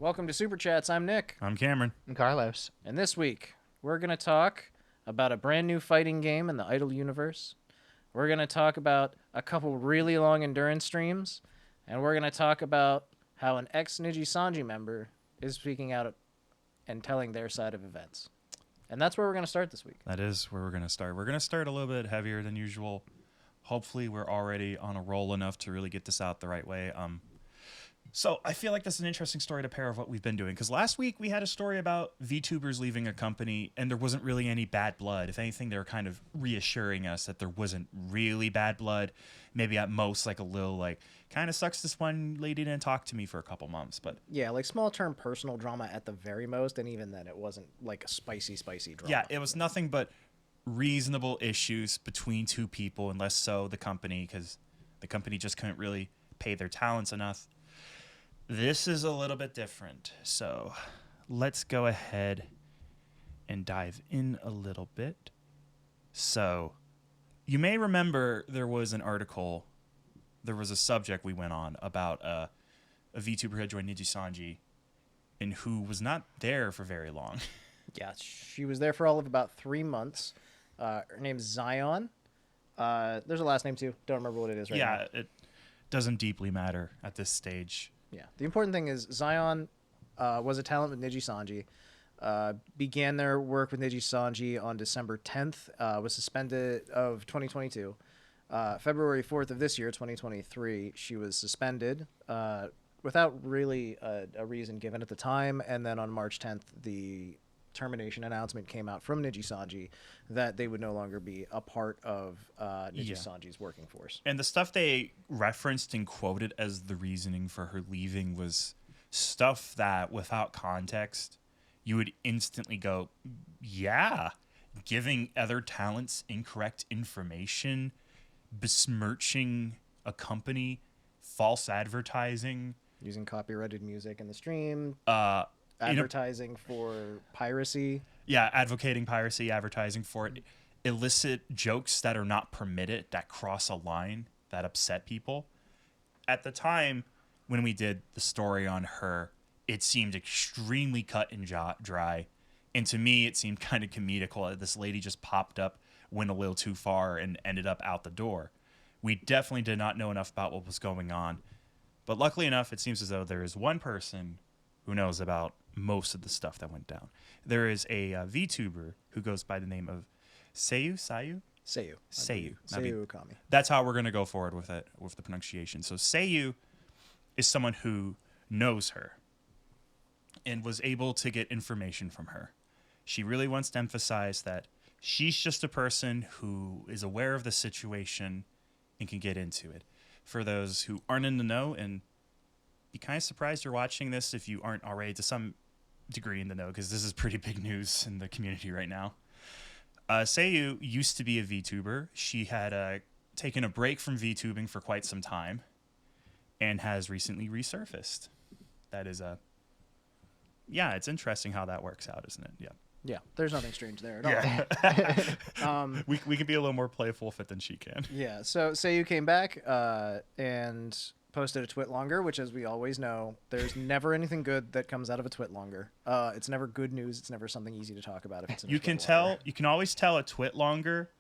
Welcome to Super Chats. I'm Nick. I'm Cameron. I'm Carlos. And this week, we're going to talk about a brand new fighting game in the Idle universe. We're going to talk about a couple really long endurance streams. And we're going to talk about how an Ex-Nijisanji member is speaking out and telling their side of events. And that's where we're going to start this week. That is where we're going to start. We're going to start a little bit heavier than usual. Hopefully, we're already on a roll enough to really get this out the right way. So I feel like this is an interesting story to pair of what we've been doing. Because last week, we had a story about VTubers leaving a company, and there wasn't really any bad blood. If anything, they were kind of reassuring us that there wasn't really bad blood. Maybe at most, like a little, like, kind of sucks this one lady didn't talk to me for a couple months. But yeah, like small-term personal drama at the very most, and even then, it wasn't like a spicy drama. Yeah, it was nothing but reasonable issues between two people, and less so the company, because the company just couldn't really pay their talents enough. This is a little bit different, so let's go ahead and dive in a little bit. So you may remember there was an article, there was a subject we went on about a VTuber who had joined Nijisanji and who was not there for very long. Yeah, she was there for all of about 3 months. Her name's Zion. There's a last name too. Don't remember what it is right now. Yeah, it doesn't deeply matter at this stage. Yeah, the important thing is Zion was a talent with Nijisanji. Began their work with Nijisanji on December 10th. Was suspended of 2022. February 4th of this year, 2023, she was suspended without really a reason given at the time. And then on March 10th, the termination announcement came out from Nijisanji that they would no longer be a part of Nijisanji's working force. And the stuff they referenced and quoted as the reasoning for her leaving was stuff that, without context, you would instantly go, yeah, giving other talents incorrect information, besmirching a company, false advertising. Using copyrighted music in the stream. Advertising for piracy. Yeah, advocating piracy, advertising for it. Illicit jokes that are not permitted, that cross a line, that upset people. At the time when we did the story on her, it seemed extremely cut and dry. And to me, it seemed kind of comedical. This lady just popped up, went a little too far, and ended up out the door. We definitely did not know enough about what was going on. But luckily enough, it seems as though there is one person who knows about most of the stuff that went down. There is a VTuber who goes by the name of Seiyu. Seiyu Ukami. That's how we're going to go forward with it, with the pronunciation. So Seiyu is someone who knows her and was able to get information from her. She really wants to emphasize that she's just a person who is aware of the situation and can get into it. For those who aren't in the know, and be kind of surprised you're watching this if you aren't already to some degree in the know, because this is pretty big news in the community right now. Seiyu used to be a VTuber. She had taken a break from VTubing for quite some time and has recently resurfaced. That is yeah, it's interesting how that works out, isn't it? Yeah. Yeah, there's nothing strange there at all. We can be a little more playful with it than she can. Yeah, so Seiyu came back and posted a twit longer, which, as we always know, there's never anything good that comes out of a twit longer. It's never good news. It's never something easy to talk about. If it's you can always tell a twit longer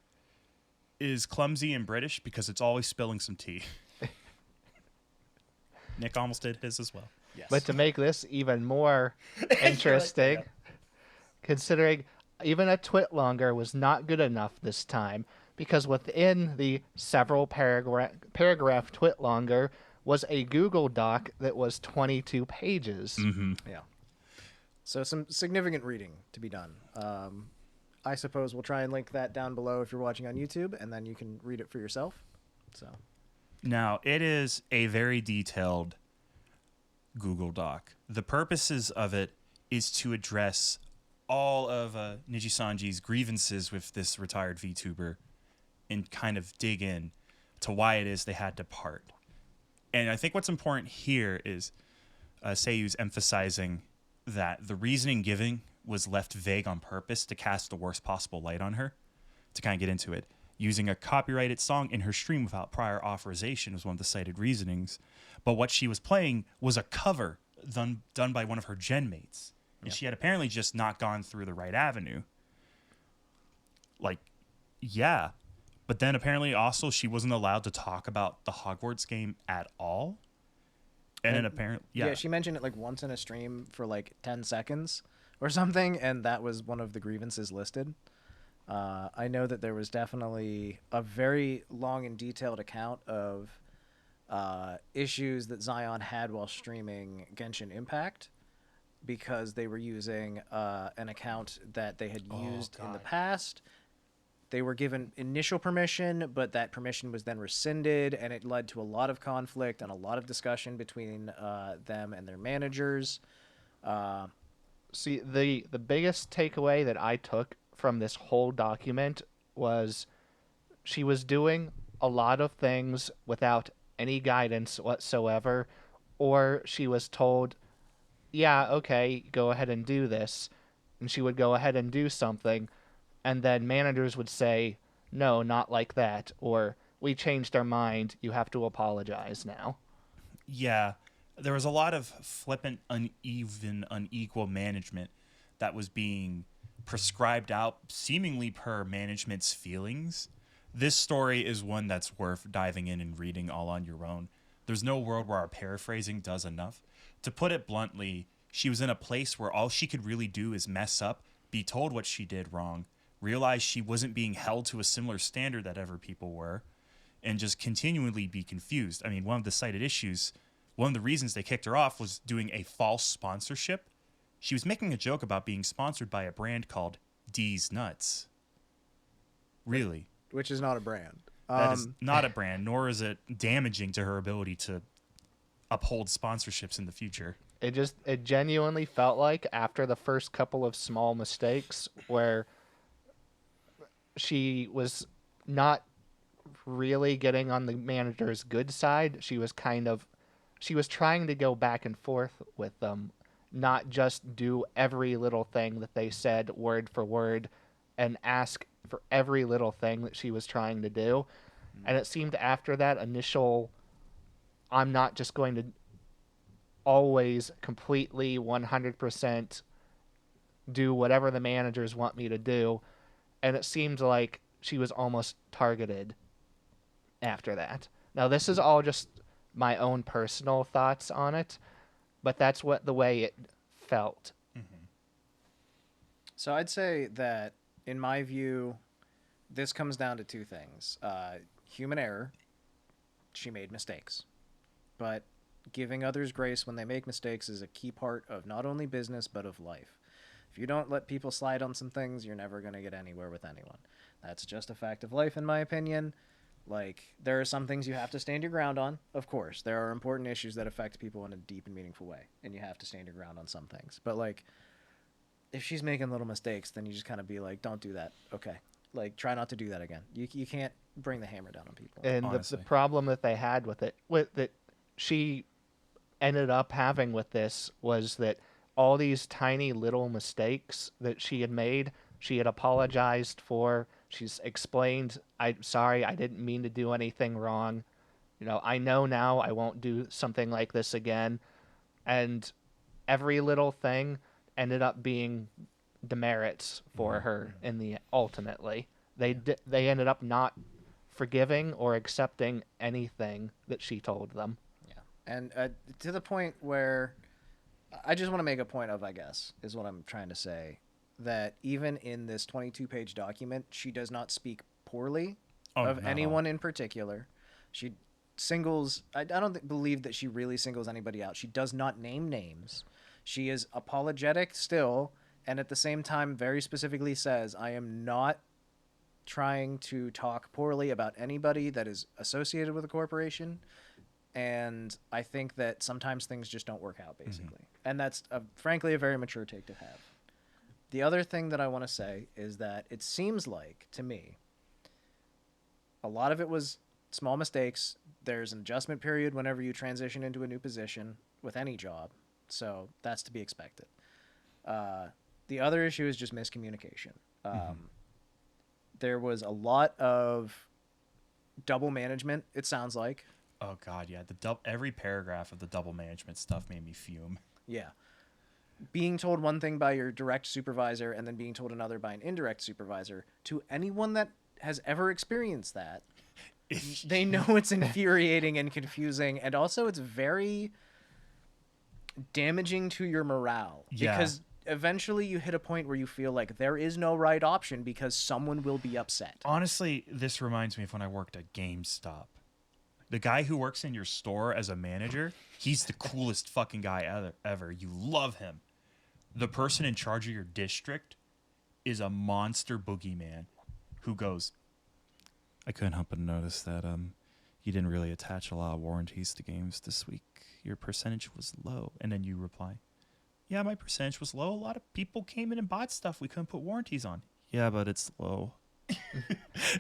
is clumsy and British because it's always spilling some tea. Nick almost did his as well. Yes. But to make this even more interesting, considering even a twit longer was not good enough this time, because within the several paragraph twit longer was a Google Doc that was 22 pages. Mm-hmm. Yeah. So some significant reading to be done. I suppose we'll try and link that down below if you're watching on YouTube, and then you can read it for yourself. So now, it is a very detailed Google Doc. The purposes of it is to address all of Nijisanji's grievances with this retired VTuber and kind of dig in to why it is they had to part. And I think what's important here is Seiyu's emphasizing that the reasoning given was left vague on purpose to cast the worst possible light on her, to kind of get into it. Using a copyrighted song in her stream without prior authorization was one of the cited reasonings. But what she was playing was a cover done by one of her gen mates. And she had apparently just not gone through the right avenue. Like, yeah. But then apparently also she wasn't allowed to talk about the Hogwarts game at all. And then apparently, Yeah, she mentioned it like once in a stream for like 10 seconds or something, and that was one of the grievances listed. I know that there was definitely a very long and detailed account of issues that Zion had while streaming Genshin Impact because they were using an account that they had used in the past. They were given initial permission, but that permission was then rescinded, and it led to a lot of conflict and a lot of discussion between them and their managers. See, the biggest takeaway that I took from this whole document was she was doing a lot of things without any guidance whatsoever, or she was told, yeah, okay, go ahead and do this, and she would go ahead and do something, and then managers would say, no, not like that, or we changed our mind, you have to apologize now. Yeah, there was a lot of flippant, uneven, unequal management that was being prescribed out seemingly per management's feelings. This story is one that's worth diving in and reading all on your own. There's no world where our paraphrasing does enough. To put it bluntly, she was in a place where all she could really do is mess up, be told what she did wrong, realize she wasn't being held to a similar standard that ever people were, and just continually be confused. I mean, one of the cited issues, one of the reasons they kicked her off was doing a false sponsorship. She was making a joke about being sponsored by a brand called D's Nuts. Really? Which is not a brand. That is not a brand, nor is it damaging to her ability to uphold sponsorships in the future. It genuinely felt like after the first couple of small mistakes where she was not really getting on the manager's good side, she was trying to go back and forth with them, not just do every little thing that they said word for word and ask for every little thing that she was trying to do. And it seemed after that initial, I'm not just going to always completely 100% do whatever the managers want me to do. And it seemed like she was almost targeted after that. Now, this is all just my own personal thoughts on it, but that's the way it felt. Mm-hmm. So I'd say that, in my view, this comes down to two things. Human error. She made mistakes. But giving others grace when they make mistakes is a key part of not only business, but of life. If you don't let people slide on some things, you're never going to get anywhere with anyone. That's just a fact of life, in my opinion. Like, there are some things you have to stand your ground on. Of course, there are important issues that affect people in a deep and meaningful way, and you have to stand your ground on some things. But, like, if she's making little mistakes, then you just kind of be like, don't do that. Okay. Like, try not to do that again. You can't bring the hammer down on people. And the problem that they had with it, that she ended up having with this, was that all these tiny little mistakes that she had made, she had apologized for. She's explained, I'm sorry, I didn't mean to do anything wrong. You know, I know now I won't do something like this again. And every little thing ended up being demerits for her in the ultimately. They ended up not forgiving or accepting anything that she told them. Yeah. And to the point where I just want to make a point of, I guess, is what I'm trying to say, that even in this 22-page document, she does not speak poorly of anyone in particular. She singles, I don't believe that she really singles anybody out. She does not name names. She is apologetic still, and at the same time very specifically says, I am not trying to talk poorly about anybody that is associated with a corporation. And I think that sometimes things just don't work out, basically. Mm-hmm. And that's, frankly, a very mature take to have. The other thing that I want to say is that it seems like, to me, a lot of it was small mistakes. There's an adjustment period whenever you transition into a new position with any job. So that's to be expected. The other issue is just miscommunication. There was a lot of double management, it sounds like. Oh God, yeah. Every paragraph of the double management stuff made me fume. Yeah. Being told one thing by your direct supervisor and then being told another by an indirect supervisor, to anyone that has ever experienced that, they know it's infuriating and confusing, and also it's very damaging to your morale. Yeah. Because eventually you hit a point where you feel like there is no right option because someone will be upset. Honestly, this reminds me of when I worked at GameStop. The guy who works in your store as a manager, he's the coolest fucking guy ever. You love him. The person in charge of your district is a monster boogeyman who goes, I couldn't help but notice that you didn't really attach a lot of warranties to games this week. Your percentage was low. And then you reply, yeah, my percentage was low. A lot of people came in and bought stuff we couldn't put warranties on. Yeah, but it's low.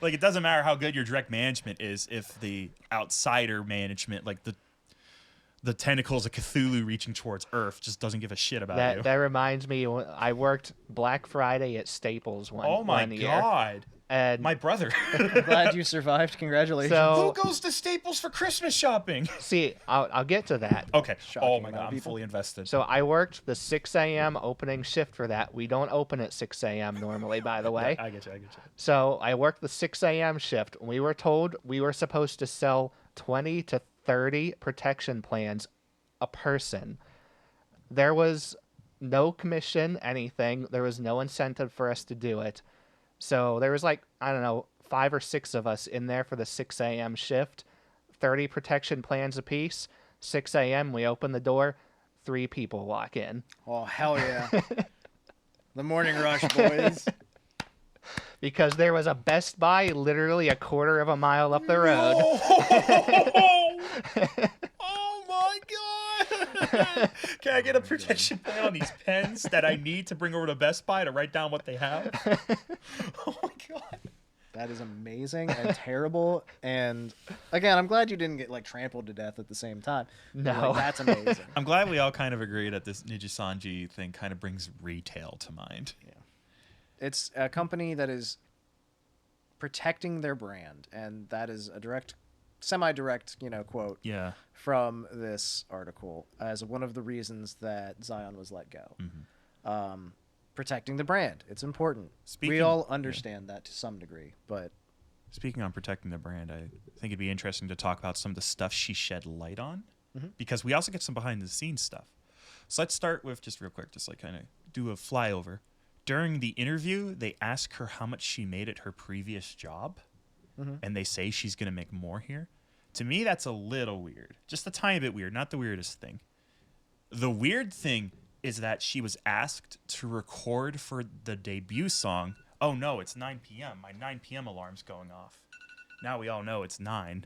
Like, it doesn't matter how good your direct management is if the outsider management, like the tentacles of Cthulhu reaching towards Earth, just doesn't give a shit about you. That reminds me, I worked Black Friday at Staples one year. God. And My brother. Glad you survived. Congratulations. So- Who goes to Staples for Christmas shopping? see, I'll get to that. Okay. Shocking Oh my amount God, of I'm people. fully invested. So I worked the 6 a.m. opening shift for that. We don't open at 6 a.m. normally, by the way. I get you. So I worked the 6 a.m. shift. We were told we were supposed to sell 20 to 30 protection plans a person. There was no commission, anything. There was no incentive for us to do it. So there was like, I don't know, 5 or 6 of us in there for the 6 a.m. shift. 30 protection plans apiece. 6 a.m. we open the door. 3 people walk in. Oh, hell yeah. The morning rush, boys. Because there was a Best Buy literally a quarter of a mile up the road. Oh my God. Can I get a protection plan on these pens that I need to bring over to Best Buy to write down what they have? Oh my God. That is amazing and terrible. And again, I'm glad you didn't get like trampled to death at the same time. No. Like, that's amazing. I'm glad we all kind of agree that this Nijisanji thing kind of brings retail to mind. It's a company that is protecting their brand, and that is a direct, semi-direct, quote Yeah. from this article as one of the reasons that Zion was let go. Protecting the brand, it's important. We Speaking- all understand that to some degree, but Speaking on protecting the brand, I think it'd be interesting to talk about some of the stuff she shed light on, because we also get some behind the scenes stuff. So let's start with, just real quick, just like kind of do a flyover. During the interview, they ask her how much she made at her previous job, and they say she's going to make more here. To me, that's a little weird. Just a tiny bit weird, not the weirdest thing. The weird thing is that she was asked to record for the debut song. Oh no, it's 9 p.m. My 9 p.m. alarm's going off. Now we all know it's 9.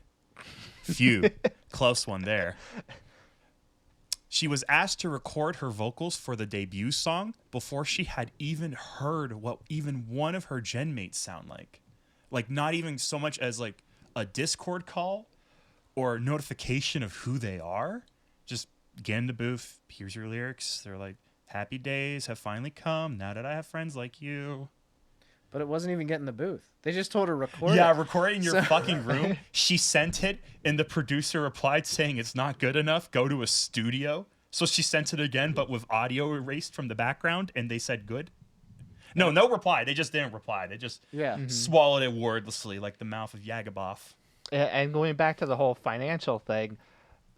Phew. Close one there. She was asked to record her vocals for the debut song before she had even heard what even one of her gen mates sound like. Like, not even so much as like a Discord call or a notification of who they are. Just get in the booth, here's your lyrics. They're like, happy days have finally come now that I have friends like you. it wasn't even getting the booth. They just told her record Yeah, it. record it in your fucking room. She sent it, and the producer replied saying it's not good enough. Go to a studio. So she sent it again, but with audio erased from the background, and they said good. No reply. They just didn't reply. They just swallowed it wordlessly, like the mouth of Yagaboff. And going back to the whole financial thing,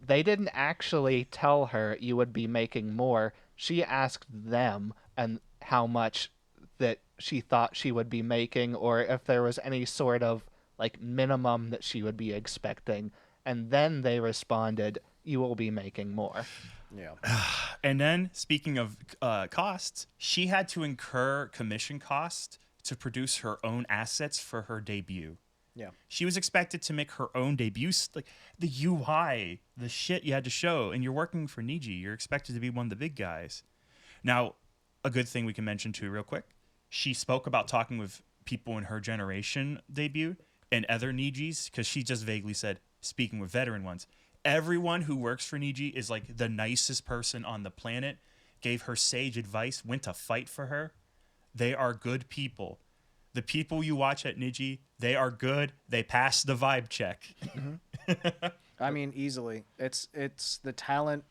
they didn't actually tell her you would be making more. She asked them and how much that she thought she would be making, or if there was any sort of like minimum that she would be expecting. And then they responded, you will be making more. Yeah. And then, speaking of costs, she had to incur commission costs to produce her own assets for her debut. Yeah. She was expected to make her own debut, like the UI, the shit you had to show, and you're working for Niji. You're expected to be one of the big guys. Now, a good thing we can mention too, real quick. She spoke about talking with people in her generation debut and other Nijis, because she just vaguely said, speaking with veteran ones. Everyone who works for Niji is like the nicest person on the planet, gave her sage advice, went to fight for her. They are good people. The people you watch at Niji, they are good. They pass the vibe check. I mean, easily. It's the talent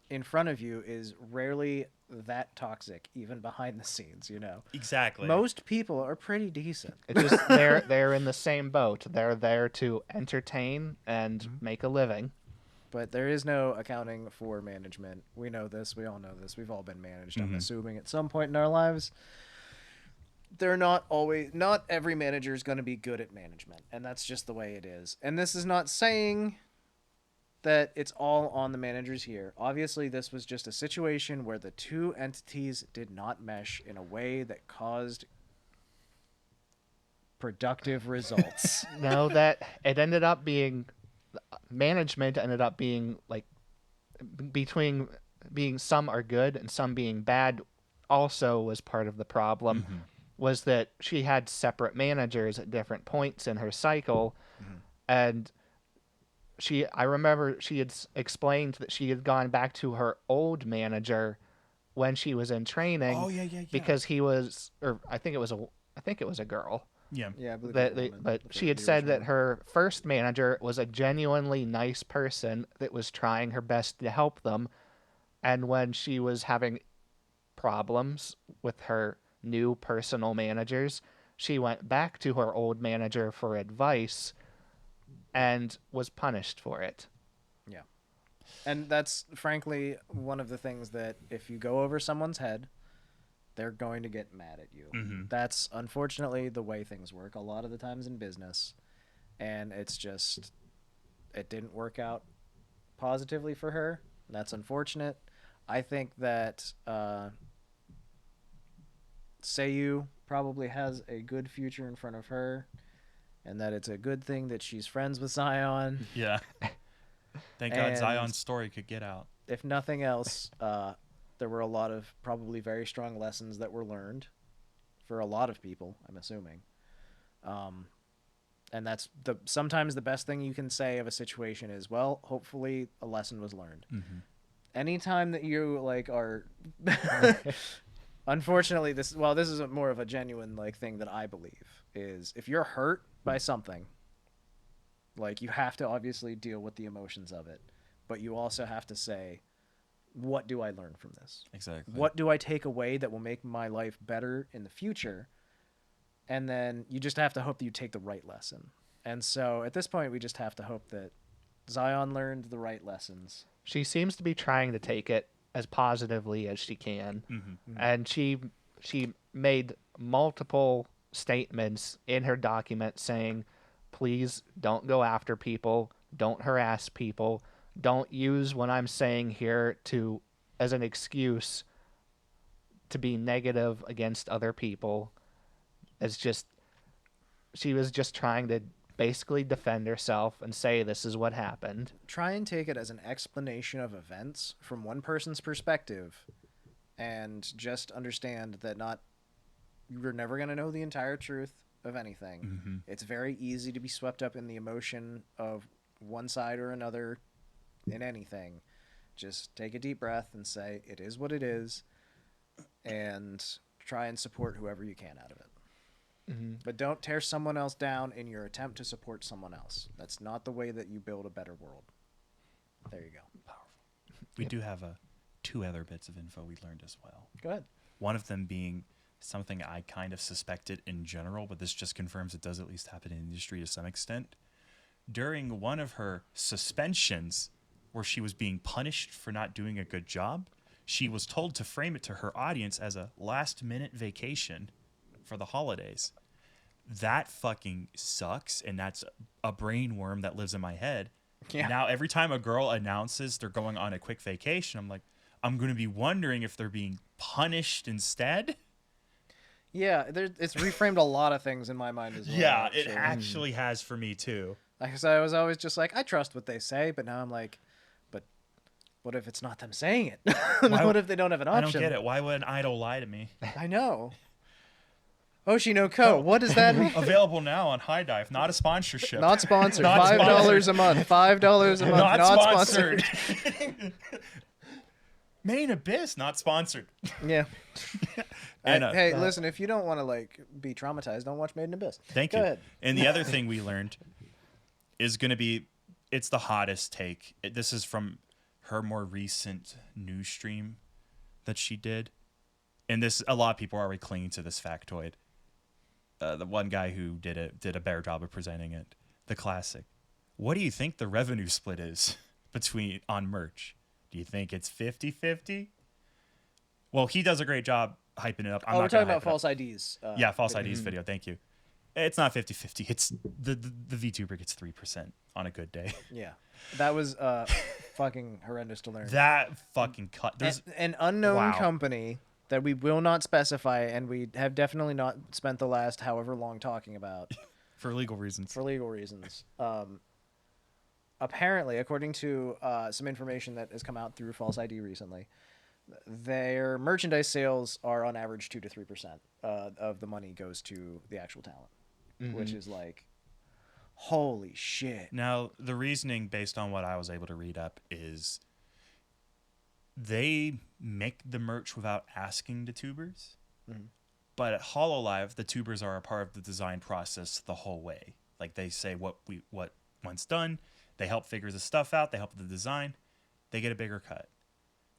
in front of you is rarely that toxic, even behind the scenes, you know. Exactly. Most people are pretty decent. It's just they're in the same boat. They're there to entertain and make a living. But there is no accounting for management. We know this. We all know this. We've all been managed, I'm assuming, at some point in our lives. They're not every manager is going to be good at management, and that's just the way it is. And this is not saying that it's all on the managers here. Obviously, this was just a situation where the two entities did not mesh in a way that caused productive results. No, that it ended up being management ended up being like between being some are good and some being bad also was part of the problem. Was that she had separate managers at different points in her cycle, and I remember she had explained that she had gone back to her old manager when she was in training. Oh yeah. Because he was, or I think it was a girl. Yeah. Yeah, I believe it was a woman, But the- she had the said that original. her first manager was a genuinely nice person that was trying her best to help them, and when she was having problems with her new personal managers, she went back to her old manager for advice and was punished for it. Yeah. And that's frankly one of the things that if you go over someone's head, they're going to get mad at you. That's unfortunately the way things work a lot of the times in business. And it's just, it didn't work out positively for her. That's unfortunate. I think that Seiyu probably has a good future in front of her, and that it's a good thing that she's friends with Zion. Yeah. Thank God And- Zion's story could get out. If nothing else, there were a lot of probably very strong lessons that were learned for a lot of people, I'm assuming. And that's sometimes the best thing you can say of a situation is, well, hopefully a lesson was learned. Anytime that you like are unfortunately this is more of a genuine like thing that I believe is if you're hurt by something, like you have to obviously deal with the emotions of it, but you also have to say, what do I learn from this? Exactly. What do I take away that will make my life better in the future? And then you just have to hope that you take the right lesson. And so at this point, we just have to hope that Zion learned the right lessons. She seems to be trying to take it as positively as she can. And she made multiple statements in her document saying, please don't go after people, don't harass people, don't use what I'm saying here as an excuse to be negative against other people. She was just trying to basically defend herself and say this is what happened. Try and take it as an explanation of events from one person's perspective, and just understand that you're never going to know the entire truth of anything. It's very easy to be swept up in the emotion of one side or another in anything. Just take a deep breath and say it is what it is, and try and support whoever you can out of it. But don't tear someone else down in your attempt to support someone else. That's not the way that you build a better world. There you go. We do have two other bits of info we learned as well. Go ahead. One of them being something I kind of suspected in general, but this just confirms it does at least happen in the industry to some extent. During one of her suspensions, where she was being punished for not doing a good job, she was told to frame it to her audience as a last-minute vacation for the holidays. That fucking sucks, and that's a brain worm that lives in my head. Yeah. Now, every time a girl announces they're going on a quick vacation, I'm like, I'm going to be wondering if they're being punished instead. Yeah, it's reframed a lot of things in my mind as well. Yeah, it actually. actually has for me too. Like I said, I was always just like, I trust what they say, but now I'm like, but what if it's not them saying it? What if they don't have an I option? don't get it. Why would an idol lie to me? I know. Oshino Co. What does that mean? Available now on High Dive. Not a sponsorship. Not sponsored. Not $5 a month. $5 a month. Not sponsored. Main Abyss, not sponsored. Yeah. And, Hey, listen, if you don't want to like be traumatized, don't watch Made in Abyss. Thank Go you. ahead. And the other thing we learned is going to be, it's the hottest take. This is from her more recent news stream that she did, and this a lot of people are already clinging to this factoid. The one guy who did a better job of presenting it. The classic. What do you think the revenue split is between on merch? Do you think it's 50-50? Well, he does a great job hyping it up. I'm we're not talking gonna about hype it up. false IDs. Yeah, false IDs video. Thank you. It's not 50-50. It's the VTuber gets 3% on a good day. Yeah, that was fucking horrendous to learn. That fucking cut. There's An unknown Wow. company that we will not specify, and we have definitely not spent the last however long talking about for legal reasons. for legal reasons. Apparently, according to some information that has come out through False ID recently, their merchandise sales are on average 2 to 3% of the money goes to the actual talent, which is like, holy shit. Now, the reasoning based on what I was able to read up is they make the merch without asking the tubers. But at Hololive, the tubers are a part of the design process the whole way. Like they say what once done, they help figure the stuff out, they help with the design, they get a bigger cut.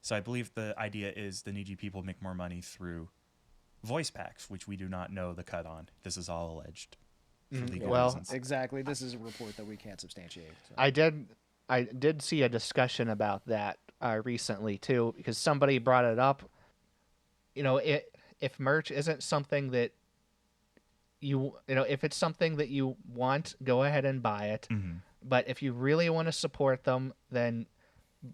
So I believe the idea is the Niji people make more money through voice packs, which we do not know the cut on. This is all alleged for legal Well, reasons. Exactly. This is a report that we can't substantiate. So. I did see a discussion about that recently too, because somebody brought it up. You know, if merch isn't something that if it's something that you want, go ahead and buy it. But if you really want to support them, then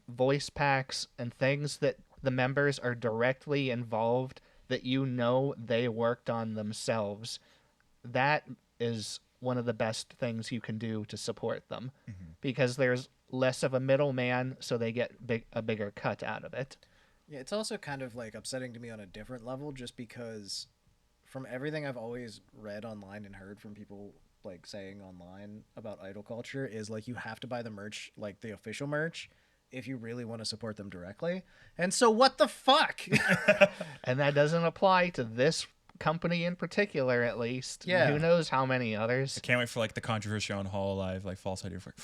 voice packs and things that the members are directly involved, that they worked on themselves, that is one of the best things you can do to support them, because there's less of a middleman, so they get a bigger cut out of it. Yeah, it's also kind of like upsetting to me on a different level, just because from everything I've always read online and heard from people like saying online about idol culture is like you have to buy the merch, like the official merch, if you really want to support them directly. And so what the fuck? And that doesn't apply to this company in particular, at least. Yeah. Who knows how many others? I can't wait for like the controversy on Hololive, like false idea. Like,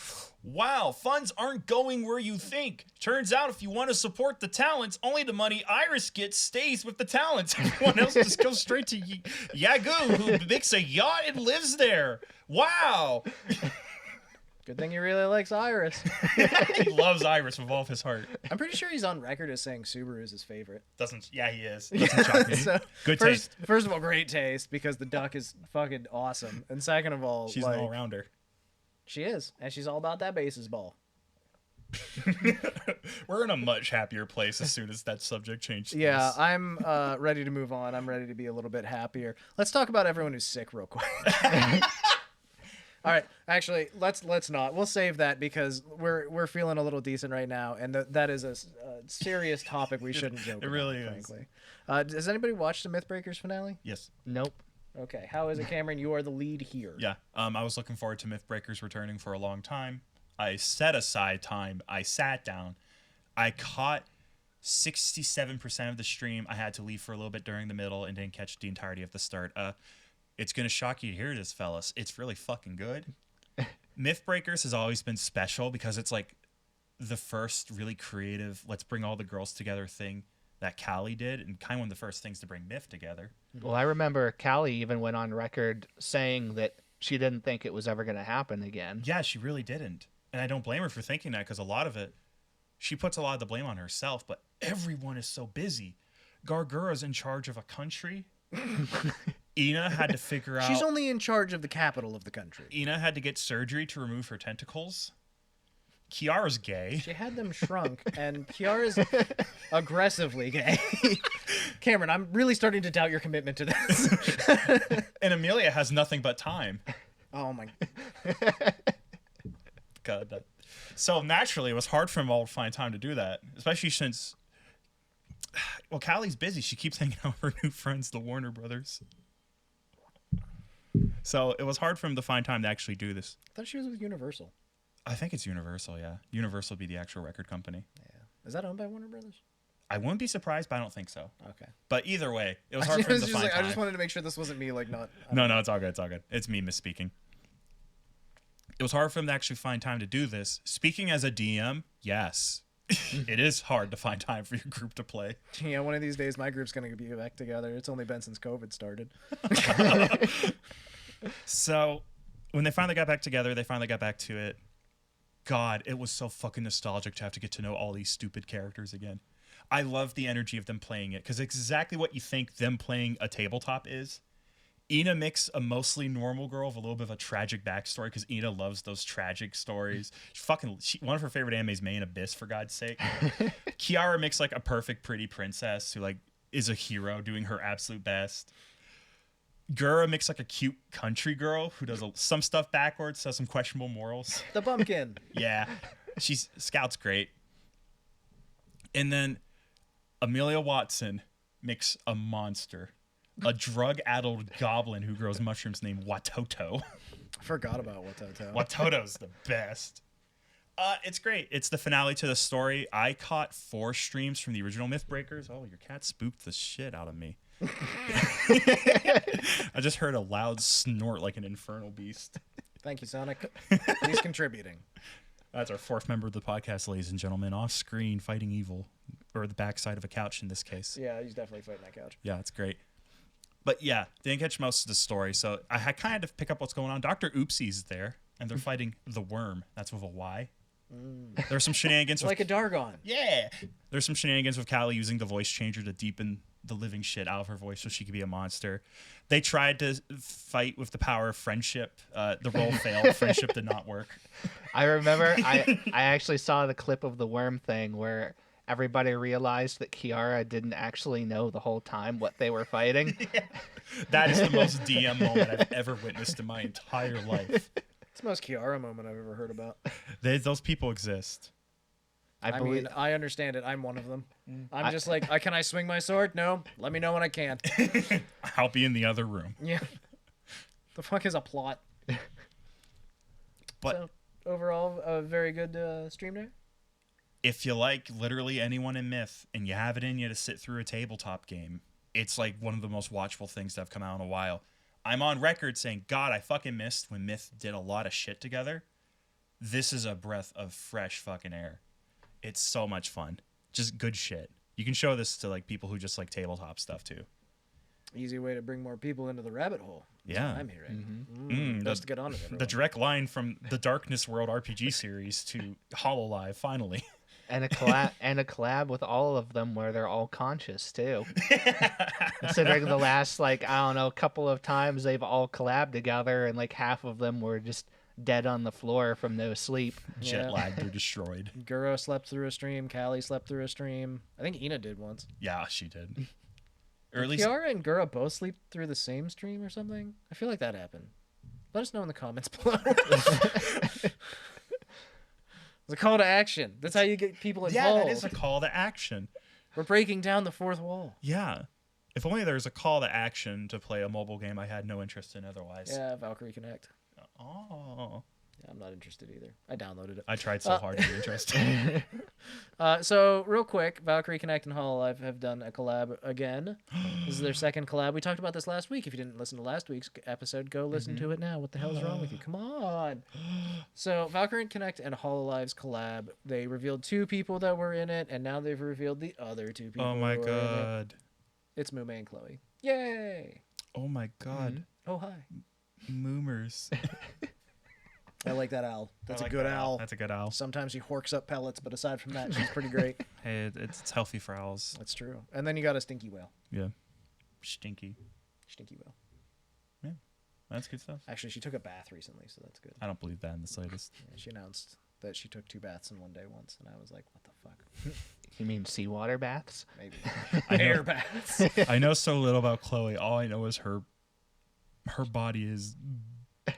wow, funds aren't going where you think. Turns out if you want to support the talents, only the money Iris gets stays with the talents. Everyone else just goes straight to Yagoo, who makes a yacht and lives there. Wow. Good thing he really likes Iris. He loves Iris with all of his heart. I'm pretty sure he's on record as saying Subaru is his favorite. Yeah, he is. Doesn't shock me. So, Good taste. First of all, great taste, because the duck is fucking awesome. And second of all, She's like, an all-rounder. she is. And she's all about that bases ball. We're in a much happier place as soon as that subject changed. Yeah, I'm ready to move on. I'm ready to be a little bit happier. Let's talk about everyone who's sick real quick. All right, actually, let's not. We'll save that because we're feeling a little decent right now, and that is a serious topic we shouldn't joke about. It really is. Frankly. Does anybody watch the Mythbreakers finale? Yes. Nope. Okay, how is it, Cameron? You are the lead here. Yeah. I was looking forward to Mythbreakers returning for a long time. I set aside time. I sat down. I caught 67% of the stream. I had to leave for a little bit during the middle and didn't catch the entirety of the start. It's going to shock you to hear this, fellas. It's really fucking good. Mythbreakers has always been special because it's like the first really creative, let's bring all the girls together thing that Callie did, and kind of one of the first things to bring Myth together. Well, I remember Callie even went on record saying that she didn't think it was ever going to happen again. Yeah, she really didn't. And I don't blame her for thinking that, because a lot of it, she puts a lot of the blame on herself, but everyone is so busy. Gargura's in charge of a country. Ina had to figure out... She's only in charge of the capital of the country. Ina had to get surgery to remove her tentacles. Kiara's gay. She had them shrunk, and Kiara's aggressively gay. Cameron, I'm really starting to doubt your commitment to this. And Amelia has nothing but time. Oh my... God. So naturally, it was hard for them all to find time to do that, especially since... Well, Callie's busy. She keeps hanging out with her new friends, the Warner Brothers. So it was hard for him to find time to actually do this. I thought she was with Universal. I think it's Universal, yeah. Universal would be the actual record company. Yeah. Is that owned by Warner Brothers? I wouldn't be surprised, but I don't think so. Okay. But either way, it was hard for him to find time. I just wanted to make sure this wasn't me, like, not... No, it's all good. It's all good. It's me misspeaking. It was hard for him to actually find time to do this. Speaking as a DM, yes. It is hard to find time for your group to play. Yeah, one of these days my group's gonna be back together. It's only been since COVID started. So when they finally got back together, they finally got back to it. God, it was so fucking nostalgic to have to get to know all these stupid characters again. I love the energy of them playing it because it's exactly what you think them playing a tabletop is. Ina makes a mostly normal girl with a little bit of a tragic backstory because Ina loves those tragic stories. One of her favorite animes, Main Abyss, for God's sake. Kiara makes like a perfect pretty princess who like is a hero doing her absolute best. Gura makes like a cute country girl who does some stuff backwards, has some questionable morals. The bumpkin. Yeah, Scout's great. And then Amelia Watson makes a monster. A drug-addled goblin who grows mushrooms named Watoto. I forgot about Watoto. Watoto's the best. It's great. It's the finale to the story. I caught 4 streams from the original Mythbreakers. Oh, your cat spooked the shit out of me. I just heard a loud snort like an infernal beast. Thank you, Sonic. He's contributing. That's our 4th member of the podcast, ladies and gentlemen. Off screen, fighting evil. Or the backside of a couch in this case. Yeah, he's definitely fighting that couch. Yeah, it's great. But yeah, didn't catch most of the story, so I had kind of pick up what's going on. Dr. Oopsie's there, and they're fighting the worm. That's with a Y. There's some shenanigans. Like a Dargon. Yeah. There's some shenanigans with Callie using the voice changer to deepen the living shit out of her voice so she could be a monster. They tried to fight with the power of friendship. The roll failed. Friendship did not work. I remember I actually saw the clip of the worm thing where everybody realized that Kiara didn't actually know the whole time what they were fighting. Yeah. That is the most DM moment I've ever witnessed in my entire life. It's the most Kiara moment I've ever heard about. Those people exist. I mean, I understand it. I'm one of them. I'm just like, can I swing my sword? No. Let me know when I can. I'll be in the other room. Yeah. The fuck is a plot? But so, overall, a very good stream there. If you like literally anyone in Myth and you have it in you to sit through a tabletop game, it's like one of the most watchful things that have come out in a while. I'm on record saying, God, I fucking missed when Myth did a lot of shit together. This is a breath of fresh fucking air. It's so much fun. Just good shit. You can show this to like people who just like tabletop stuff too. Easy way to bring more people into the rabbit hole. That's Yeah. what I'm hearing. Just to get on it. The direct line from the Darkness World RPG series to Hololive, finally. And a collab with all of them where they're all conscious too. Considering the last couple of times they've all collabed together and like half of them were just dead on the floor from no sleep. Jet lagged or destroyed. Guro slept through a stream. Callie slept through a stream. I think Ina did once. Yeah, she did. Or at least Kiara and Guro both sleep through the same stream or something. I feel like that happened. Let us know in the comments below. It's a call to action. That's how you get people involved. Yeah, that is a call to action. We're breaking down the fourth wall. Yeah. If only there was a call to action to play a mobile game I had no interest in otherwise. Yeah, Valkyrie Connect. Oh. Yeah, I'm not interested either. I downloaded it. I tried so hard to be interested. So, real quick, Valkyrie Connect and Hololive have done a collab again. This is their second collab. We talked about this last week. If you didn't listen to last week's episode, go listen to it now. What the hell is wrong with you? Come on. So, Valkyrie Connect and Hololive's collab, they revealed 2 people that were in it, and now they've revealed the other 2 people. Oh my who were in it. god. It's Mume and Chloe. Yay! Oh my god. Oh, hi. Moomers. I like that owl. That's I like a good that owl. That's a good owl. Sometimes she horks up pellets, but aside from that, she's pretty great. Hey, it's healthy for owls. That's true. And then you got a stinky whale. Yeah. Stinky. Stinky whale. Yeah. That's good stuff. Actually, she took a bath recently, so that's good. I don't believe that in the slightest. Yeah, she announced that she took 2 baths in one day once, and I was like, what the fuck? You mean seawater baths? Maybe. I know. Air baths. I know so little about Chloe. All I know is her body is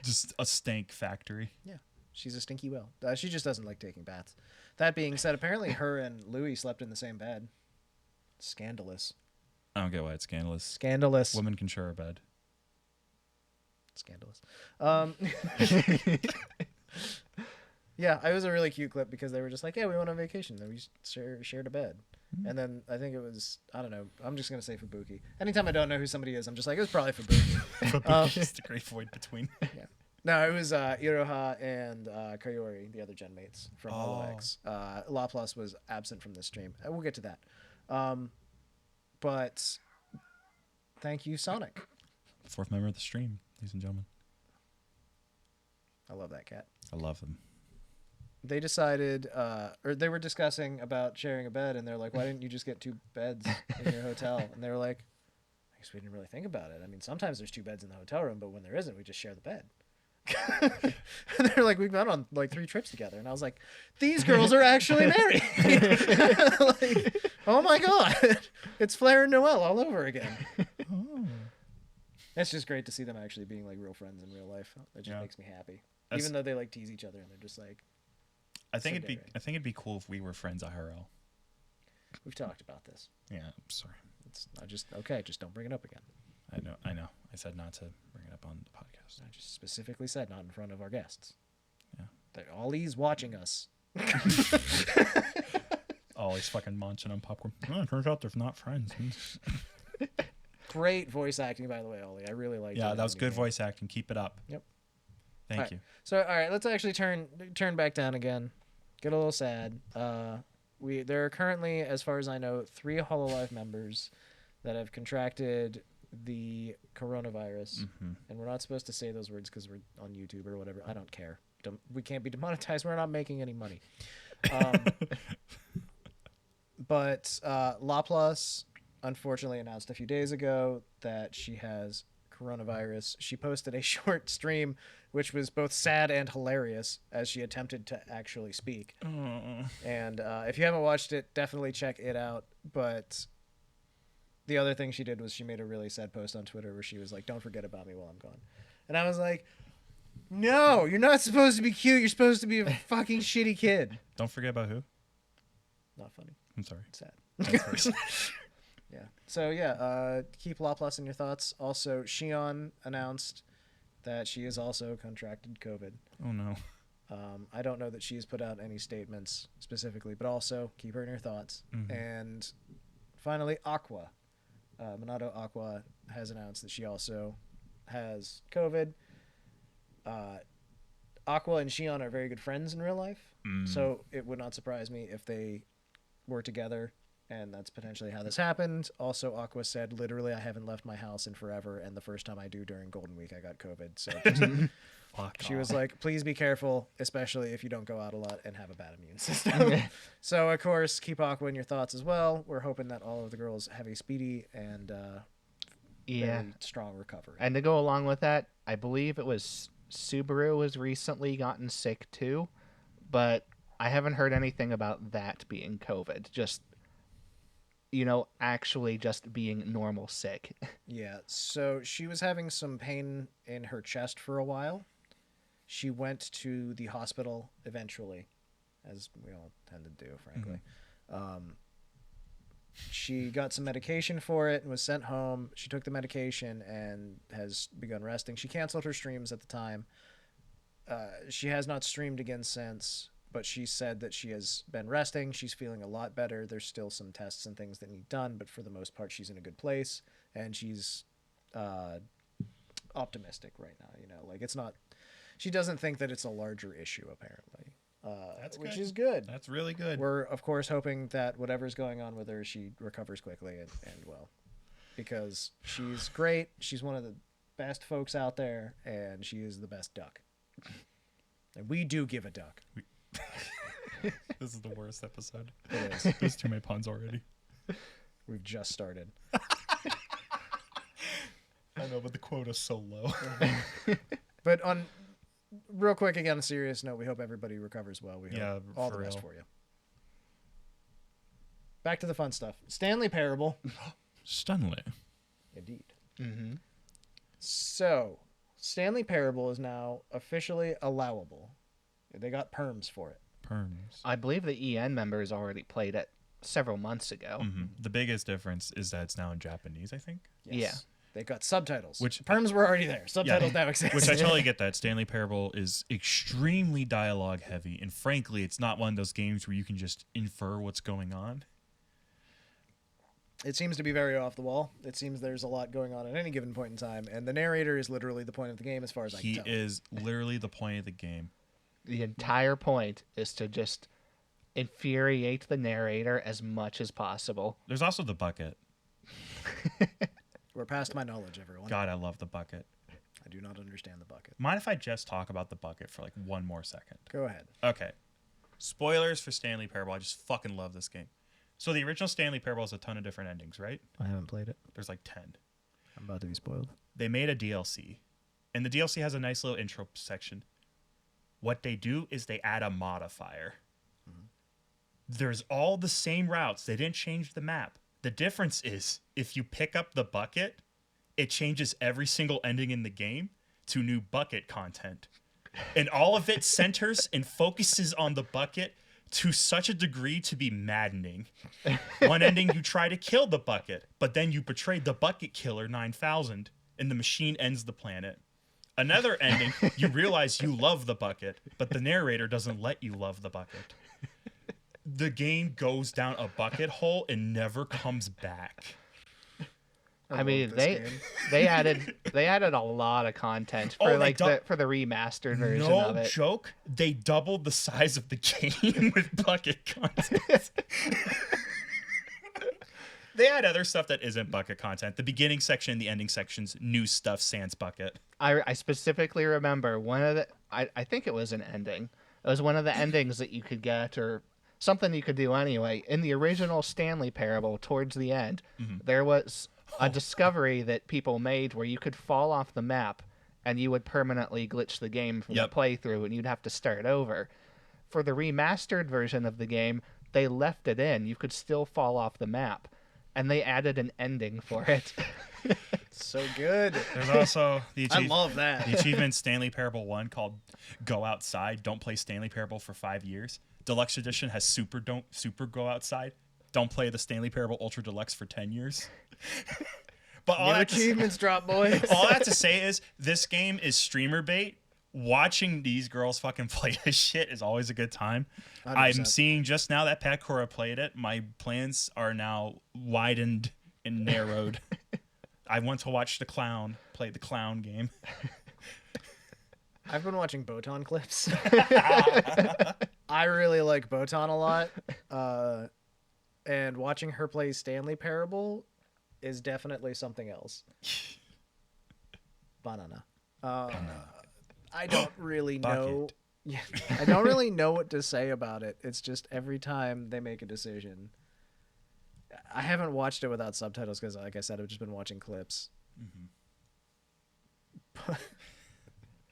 just a stank factory. Yeah. She's a stinky whale. She just doesn't like taking baths. That being said, apparently her and Louis slept in the same bed. Scandalous. I don't get why it's scandalous. Scandalous. Women can share a bed. Scandalous. Yeah, it was a really cute clip because they were just like, yeah, we went on vacation. Then we shared a bed. And then I think it was, I don't know, I'm just going to say Fubuki. Anytime I don't know who somebody is, I'm just like, it was probably Fubuki. But it's the great void between. Yeah. No, it was Iroha and Kayori, the other gen mates from Oh. Hololive. Laplace was absent from this stream. We'll get to that. But thank you, Sonic. Fourth member of the stream, ladies and gentlemen. I love that cat. I love them. They decided, or they were discussing about sharing a bed, and they're like, why didn't you just get 2 beds in your hotel? And they were like, I guess we didn't really think about it. I mean, sometimes there's 2 beds in the hotel room, but when there isn't, we just share the bed. And they're like, we've been on like 3 trips together. And I was like, these girls are actually married. Like, oh my God. It's Flair and Noelle all over again. Oh. It's just great to see them actually being like real friends in real life. It just makes me happy. Even though they like tease each other and they're just like, I think so it'd be cool if we were friends IRL. we've talked about this. Yeah, I'm sorry. It's not just okay. Just don't bring it up again. I know. I said not to bring it up on the podcast. I just specifically said not in front of our guests. Yeah. Ollie's watching us. Oh, he's fucking munching on popcorn. Oh, it turns out they're not friends. Great voice acting, by the way, Ollie. I really liked it. Yeah, that was good voice acting. Keep it up. Yep. Thank you. So, all right, let's actually turn back down again. Get a little sad. There are currently, as far as I know, 3 Hololive members that have contracted the coronavirus, and we're not supposed to say those words because we're on YouTube or whatever. I don't care. We can't be demonetized. We're not making any money. But Laplace unfortunately announced a few days ago that she has coronavirus. She posted a short stream which was both sad and hilarious as she attempted to actually speak. And if you haven't watched it, definitely check it out. But the other thing she did was she made a really sad post on Twitter where she was like, don't forget about me while I'm gone. And I was like, no, you're not supposed to be cute. You're supposed to be a fucking shitty kid. Don't forget about who? Not funny. I'm sorry. Sad. That's very Yeah. So yeah, keep Laplace in your thoughts. Also, Shion announced that she has also contracted COVID. Oh no. I don't know that she's put out any statements specifically, but also keep her in your thoughts. And finally, Aqua. Minato Aqua has announced that she also has COVID. Aqua and Shion are very good friends in real life, so it would not surprise me if they were together, and that's potentially how this happened. Also, Aqua said, literally, I haven't left my house in forever, and the first time I do during Golden Week, I got COVID. So she was like, please be careful, especially if you don't go out a lot and have a bad immune system. So, of course, keep Aqua in your thoughts as well. We're hoping that all of the girls have a speedy and very strong recovery. And to go along with that, I believe it was Subaru has recently gotten sick too, but I haven't heard anything about that being COVID. Just, actually just being normal sick. Yeah, so she was having some pain in her chest for a while. She went to the hospital eventually, as we all tend to do, frankly. She got some medication for it and was sent home. She took the medication and has begun resting. She canceled her streams at the time. She has not streamed again since, but she said that she has been resting. She's feeling a lot better. There's still some tests and things that need done, but for the most part, she's in a good place, and she's optimistic right now. It's not. She doesn't think that it's a larger issue, apparently. Which is good. That's really good. We're, of course, hoping that whatever's going on with her, she recovers quickly and well. Because she's great. She's one of the best folks out there, and she is the best duck. And we do give a duck. This is the worst episode. It is. There's too many puns already. We've just started. I know, but the quota's so low. But on real quick, again, on a serious note, we hope everybody recovers well. We hope all the best for you. Back to the fun stuff. Stanley Parable. Stanley. Indeed. So, Stanley Parable is now officially allowable. They got perms for it. Perms. I believe the EN members already played it several months ago. The biggest difference is that it's now in Japanese, I think. Yes. Yeah. They got subtitles. Which perms were already there. Subtitles now exist. Which I totally get that. Stanley Parable is extremely dialogue heavy, and frankly, it's not one of those games where you can just infer what's going on. It seems to be very off the wall. It seems there's a lot going on at any given point in time, and the narrator is literally the point of the game as far as I can He tell. is literally the point of the game. The entire point is to just infuriate the narrator as much as possible. There's also the bucket. We're past my knowledge, everyone. God, I love the bucket. I do not understand the bucket. Mind if I just talk about the bucket for like one more second? Go ahead. Okay. Spoilers for Stanley Parable. I just fucking love this game. So the original Stanley Parable has a ton of different endings, right? I haven't played it. There's like 10. I'm about to be spoiled. They made a DLC, and the DLC has a nice little intro section. What they do is they add a modifier. There's all the same routes. They didn't change the map. The difference is if you pick up the bucket, it changes every single ending in the game to new bucket content. And all of it centers and focuses on the bucket to such a degree to be maddening. One ending, you try to kill the bucket, but then you betrayed the bucket killer 9000 and the machine ends the planet. Another ending, you realize you love the bucket, but the narrator doesn't let you love the bucket. The game goes down a bucket hole and never comes back. I mean, they added a lot of content for for the remastered version of it. No joke, they doubled the size of the game with bucket content. They had other stuff that isn't bucket content. The beginning section, the ending sections, new stuff, sans bucket. I specifically remember one of the I think it was an ending. It was one of the endings that you could get or something you could do anyway. In the original Stanley Parable, towards the end, there was a discovery that people made where you could fall off the map and you would permanently glitch the game from the playthrough and you'd have to start over. For the remastered version of the game, they left it in. You could still fall off the map. And they added an ending for it. So good. There's also the I love that. the achievement Stanley Parable 1 called Go Outside. Don't play Stanley Parable for 5 years. Deluxe Edition has Super Go Outside. Don't play the Stanley Parable Ultra Deluxe for 10 years. But all New achievements drop, boys. all I have to say is this game is streamer bait. Watching these girls fucking play this shit is always a good time. 100%. I'm seeing just now that Pat Cora played it. My plans are now widened and narrowed. I want to watch the clown play the clown game. I've been watching Botan clips. I really like Botan a lot. And watching her play Stanley Parable is definitely something else. Banana. I don't really know. Yeah, I don't really know what to say about it. It's just every time they make a decision. I haven't watched it without subtitles because, like I said, I've just been watching clips.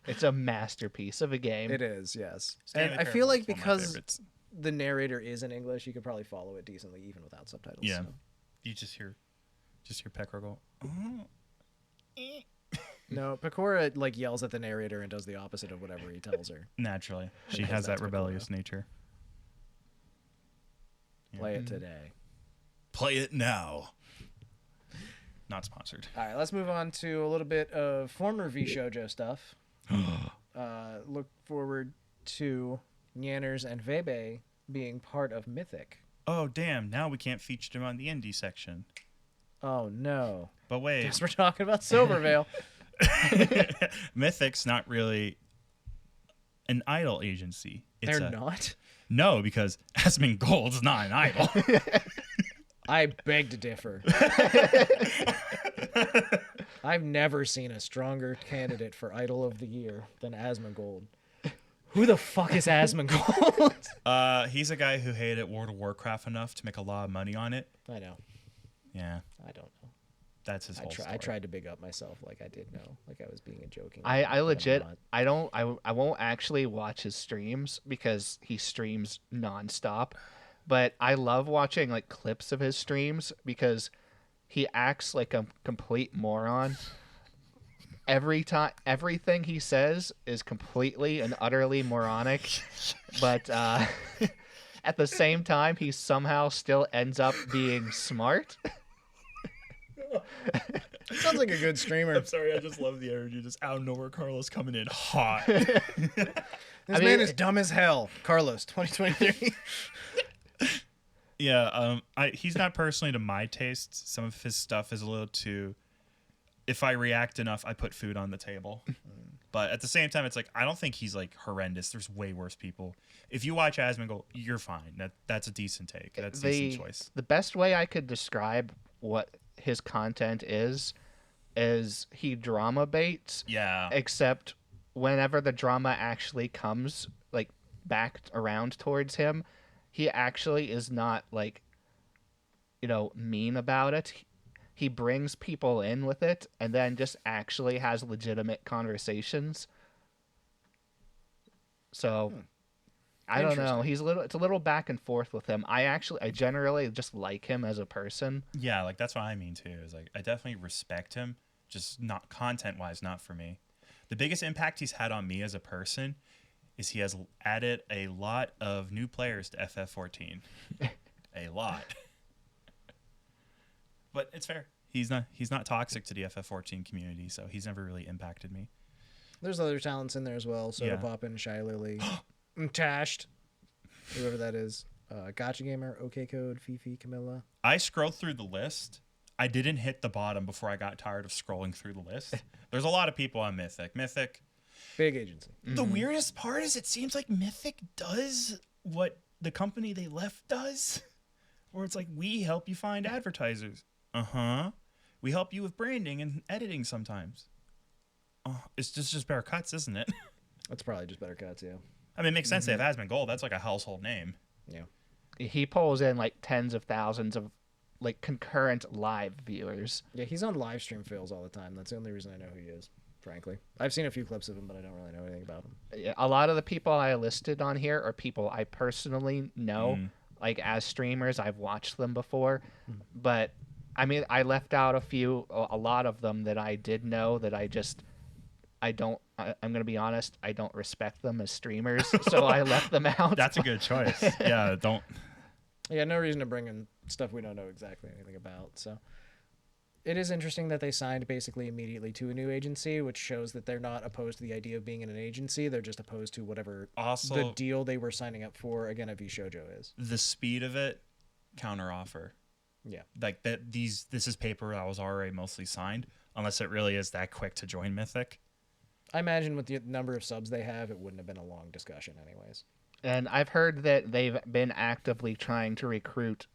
It's a masterpiece of a game. It is, yes. Stanley And I Parable feel like is one of my because favorites. the narrator is in English, you could probably follow it decently even without subtitles. Yeah. So. You just hear Pekor go, oh. No, Pecora like yells at the narrator and does the opposite of whatever he tells her. Naturally. She Because has that that's rebellious Pecora. nature. Play it today. Play it now. Not sponsored. All right, let's move on to a little bit of former VShojo stuff. Look forward to Nyanners and Vebe being part of Mythic. Oh, damn. Now we can't feature them on the indie section. Oh, no. But wait. Guess we're talking about Silvervale. Mythic's not really an idol agency. They're not? No, because Asmongold's not an idol. I beg to differ. I've never seen a stronger candidate for Idol of the Year than Asmongold. Who the fuck is Asmongold? He's a guy who hated World of Warcraft enough to make a lot of money on it. I know. Yeah, I don't know. that's his whole story. I tried to big up myself like I did know. Like I was being a joking. I legit, but I'm not. I won't actually watch his streams because he streams nonstop. But I love watching like clips of his streams because he acts like a complete moron. Every time, everything he says is completely and utterly moronic. But at the same time, he somehow still ends up being smart. Sounds like a good streamer. I'm sorry, I just love the energy. Just out of nowhere, Carlos coming in hot. This man is dumb as hell. Carlos, 2023. Yeah, he's not personally to my taste. Some of his stuff is a little too. If I react enough, I put food on the table. But at the same time, it's like I don't think he's like horrendous. There's way worse people. If you watch Asmongold, you're fine. That's a decent take. That's a decent choice. The best way I could describe what his content is he drama baits. Yeah. Except whenever the drama actually comes like back around towards him, he actually is not like, mean about it. He brings people in with it and then just actually has legitimate conversations. So I don't know. It's a little back and forth with him. I generally just like him as a person. Yeah, like that's what I mean too. Is like I definitely respect him, just not content-wise, not for me. The biggest impact he's had on me as a person is he has added a lot of new players to FF14. A lot. But it's fair. He's not toxic to the FF14 community, so he's never really impacted me. There's other talents in there as well. Soda Poppin', Shy Lily, Tashed, whoever that is. Gotcha Gamer, OK Code, Fifi, Camilla. I scrolled through the list. I didn't hit the bottom before I got tired of scrolling through the list. There's a lot of people on Mythic. Big agency. The weirdest part is it seems like Mythic does what the company they left does. Where it's like, we help you find advertisers. Uh-huh. We help you with branding and editing sometimes. It's just better cuts, isn't it? That's probably just better cuts, yeah. I mean, it makes sense. They have Asmongold. That's like a household name. Yeah. He pulls in like tens of thousands of like concurrent live viewers. Yeah, he's on live stream fails all the time. That's the only reason I know who he is, frankly. I've seen a few clips of him, but I don't really know anything about him. A lot of the people I listed on here are people I personally know. Like as streamers, I've watched them before. But I mean, I left out a lot of them that I did know that I'm going to be honest, I don't respect them as streamers, so I left them out. That's a good choice. Yeah, don't. Yeah, no reason to bring in stuff we don't know exactly anything about. So it is interesting that they signed basically immediately to a new agency, which shows that they're not opposed to the idea of being in an agency. They're just opposed to whatever the deal they were signing up for, again, at VShojo is. The speed of it, counter offer. Yeah. Like this is paper that was already mostly signed, unless it really is that quick to join Mythic. I imagine with the number of subs they have, it wouldn't have been a long discussion anyways. And I've heard that they've been actively trying to recruit,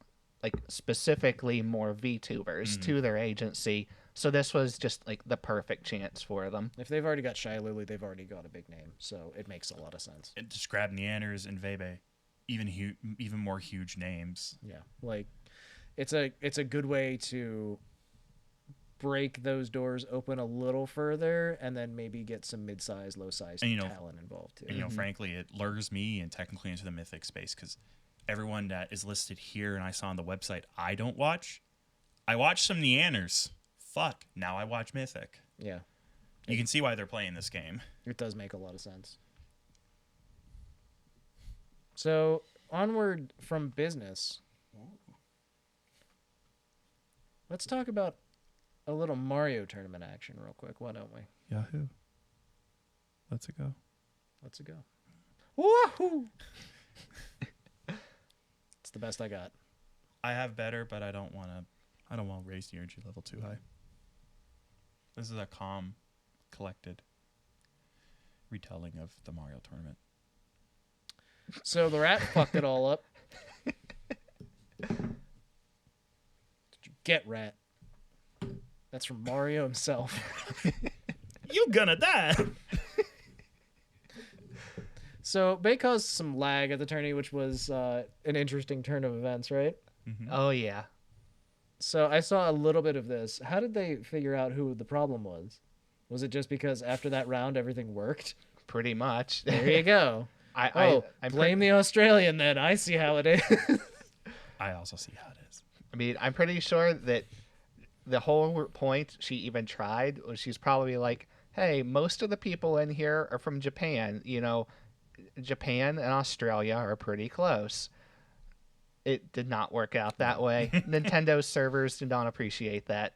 like, specifically more VTubers to their agency. So this was just, like, the perfect chance for them. If they've already got Shy Lily, they've already got a big name. So it makes a lot of sense. And just grab Neanders and Vebe, even more huge names. Yeah, like, it's a good way to break those doors open a little further and then maybe get some mid-sized, low-sized talent involved too. And, frankly, it lures me and technically into the Mythic space because everyone that is listed here and I saw on the website I don't watch. I watch some Neanders. Fuck. Now I watch Mythic. Yeah. You can see why they're playing this game. It does make a lot of sense. So, onward from business. Let's talk about a little Mario tournament action real quick. Why don't we? Yahoo. Let's go. Let's go. Woohoo! It's the best I got. I have better, but I don't want to raise the energy level too high. This is a calm, collected retelling of the Mario tournament. So the rat fucked it all up. Did you get rat? That's from Mario himself. You gonna die. So Bay caused some lag at the tourney, which was an interesting turn of events, right? Mm-hmm. Oh, yeah. So I saw a little bit of this. How did they figure out who the problem was? Was it just because after that round everything worked? Pretty much. There you go. I blame the Australian then. I see how it is. I also see how it is. I mean, I'm pretty sure that the whole point she even tried was she's probably like, hey, most of the people in here are from Japan. Japan and Australia are pretty close. It did not work out that way. Nintendo's servers did not appreciate that.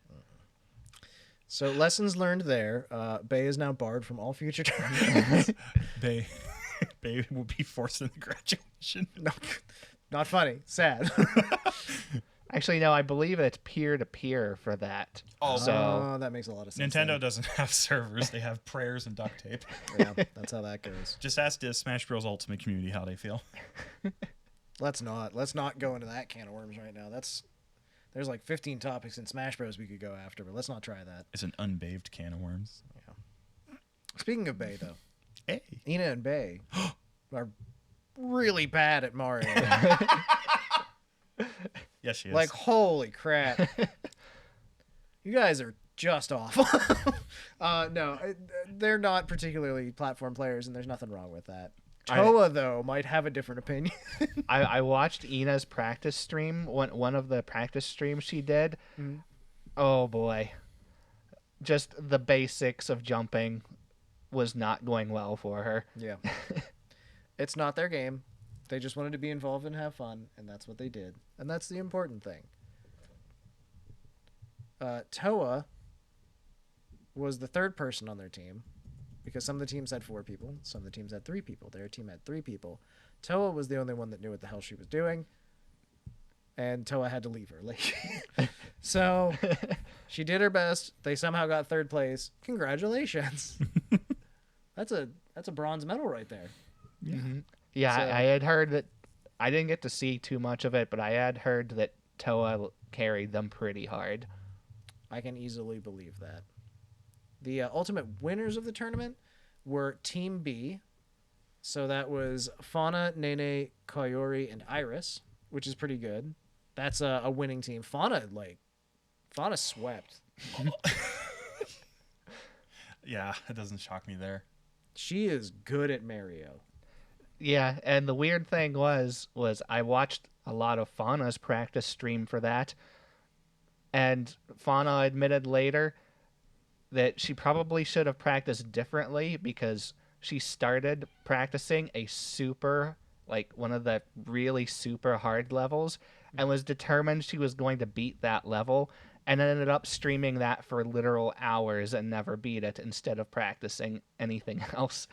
So lessons learned there. Bay is now barred from all future tournaments. Bay will be forced into graduation. No, Not funny. Sad. Actually, no, I believe it's peer-to-peer for that. Oh, so that makes a lot of sense. Nintendo then. doesn't have servers. They have prayers and duct tape. Yeah, that's how that goes. Just ask the Smash Bros. Ultimate community how they feel. Let's not go into that can of worms right now. There's like 15 topics in Smash Bros. We could go after, but let's not try that. It's an unbathed can of worms. Yeah. Speaking of Bay, though, Hey. Ina and Bay are really bad at Mario. Yes, she is. Like, holy crap. You guys are just awful. No, they're not particularly platform players, and there's nothing wrong with that. Toa, though, might have a different opinion. I watched Ina's practice stream, one of the practice streams she did. Mm-hmm. Oh, boy. Just the basics of jumping was not going well for her. Yeah. It's not their game. They just wanted to be involved and have fun, and that's what they did. And that's the important thing. Toa was the third person on their team, because some of the teams had 4 people, some of the teams had 3 people. Their team had 3 people. Toa was the only one that knew what the hell she was doing, and Toa had to leave her. Like, so she did her best. They somehow got 3rd place. Congratulations. That's a bronze medal right there. Yeah. Mm-hmm. Yeah, So- I had heard that. I didn't get to see too much of it, but I had heard that Toa carried them pretty hard. I can easily believe that. The ultimate winners of the tournament were Team B. So that was Fauna, Nene, Koyori, and Iris, which is pretty good. That's a winning team. Fauna swept. Yeah, it doesn't shock me there. She is good at Mario. Yeah, and the weird thing was I watched a lot of Fauna's practice stream for that, and Fauna admitted later that she probably should have practiced differently because she started practicing a super, like one of the really super hard levels, and was determined she was going to beat that level, and ended up streaming that for literal hours and never beat it instead of practicing anything else.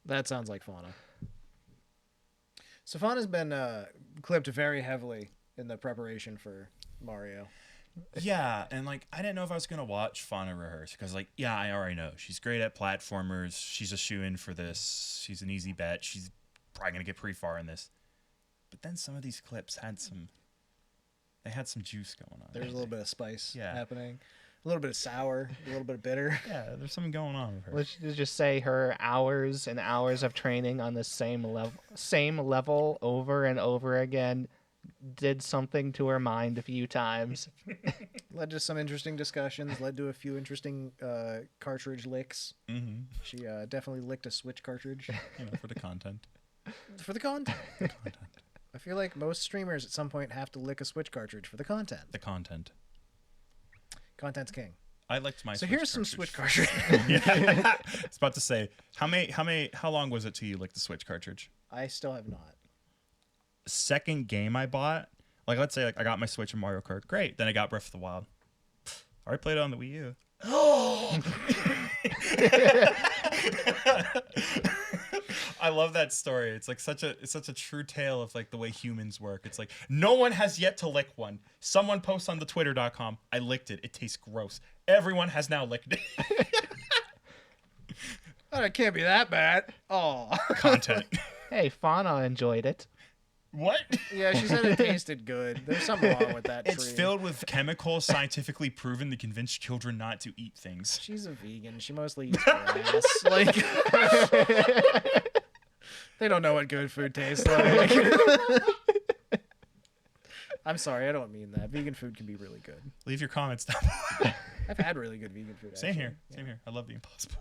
That sounds like Fauna. So Fauna's been clipped very heavily in the preparation for Mario. Yeah, and like I didn't know if I was gonna watch Fauna rehearse because like yeah, I already know she's great at platformers. She's a shoe-in for this. She's an easy bet. She's probably gonna get pretty far in this. But then some of these clips had some juice going on. There's a little bit of spice Yeah. happening. A little bit of sour, a little bit of bitter. Yeah, there's something going on with her. Let's just say her hours and hours of training on the same level over and over again did something to her mind a few times. Led to some interesting discussions, led to a few interesting cartridge licks. Mm-hmm. She definitely licked a Switch cartridge You know, for the content. for the content. I feel like most streamers at some point have to lick a Switch cartridge for the content. The content. Content's king. I liked my. So Switch here's some cartridge. Switch cartridge. Yeah, I was about to say how long was it till you licked the Switch cartridge? I still have not. Second game I bought, like let's say like I got my Switch and Mario Kart, great. Then I got Breath of the Wild. I already played it on the Wii U. I love that story. It's like such a true tale of like the way humans work. It's like no one has yet to lick one. Someone posts on the twitter.com, I licked it. It tastes gross. Everyone has now licked it. Oh, it can't be that bad. Oh. Content. Hey, Fauna enjoyed it. What? Yeah, she said it tasted good. There's something wrong with that It's tree. filled with chemicals scientifically proven to convince children not to eat things. She's a vegan. She mostly eats grass. Like, they don't know what good food tastes like. I'm sorry, I don't mean that. Vegan food can be really good. Leave your comments down. I've had really good vegan food. Same actually. here. Same here. I love the Impossible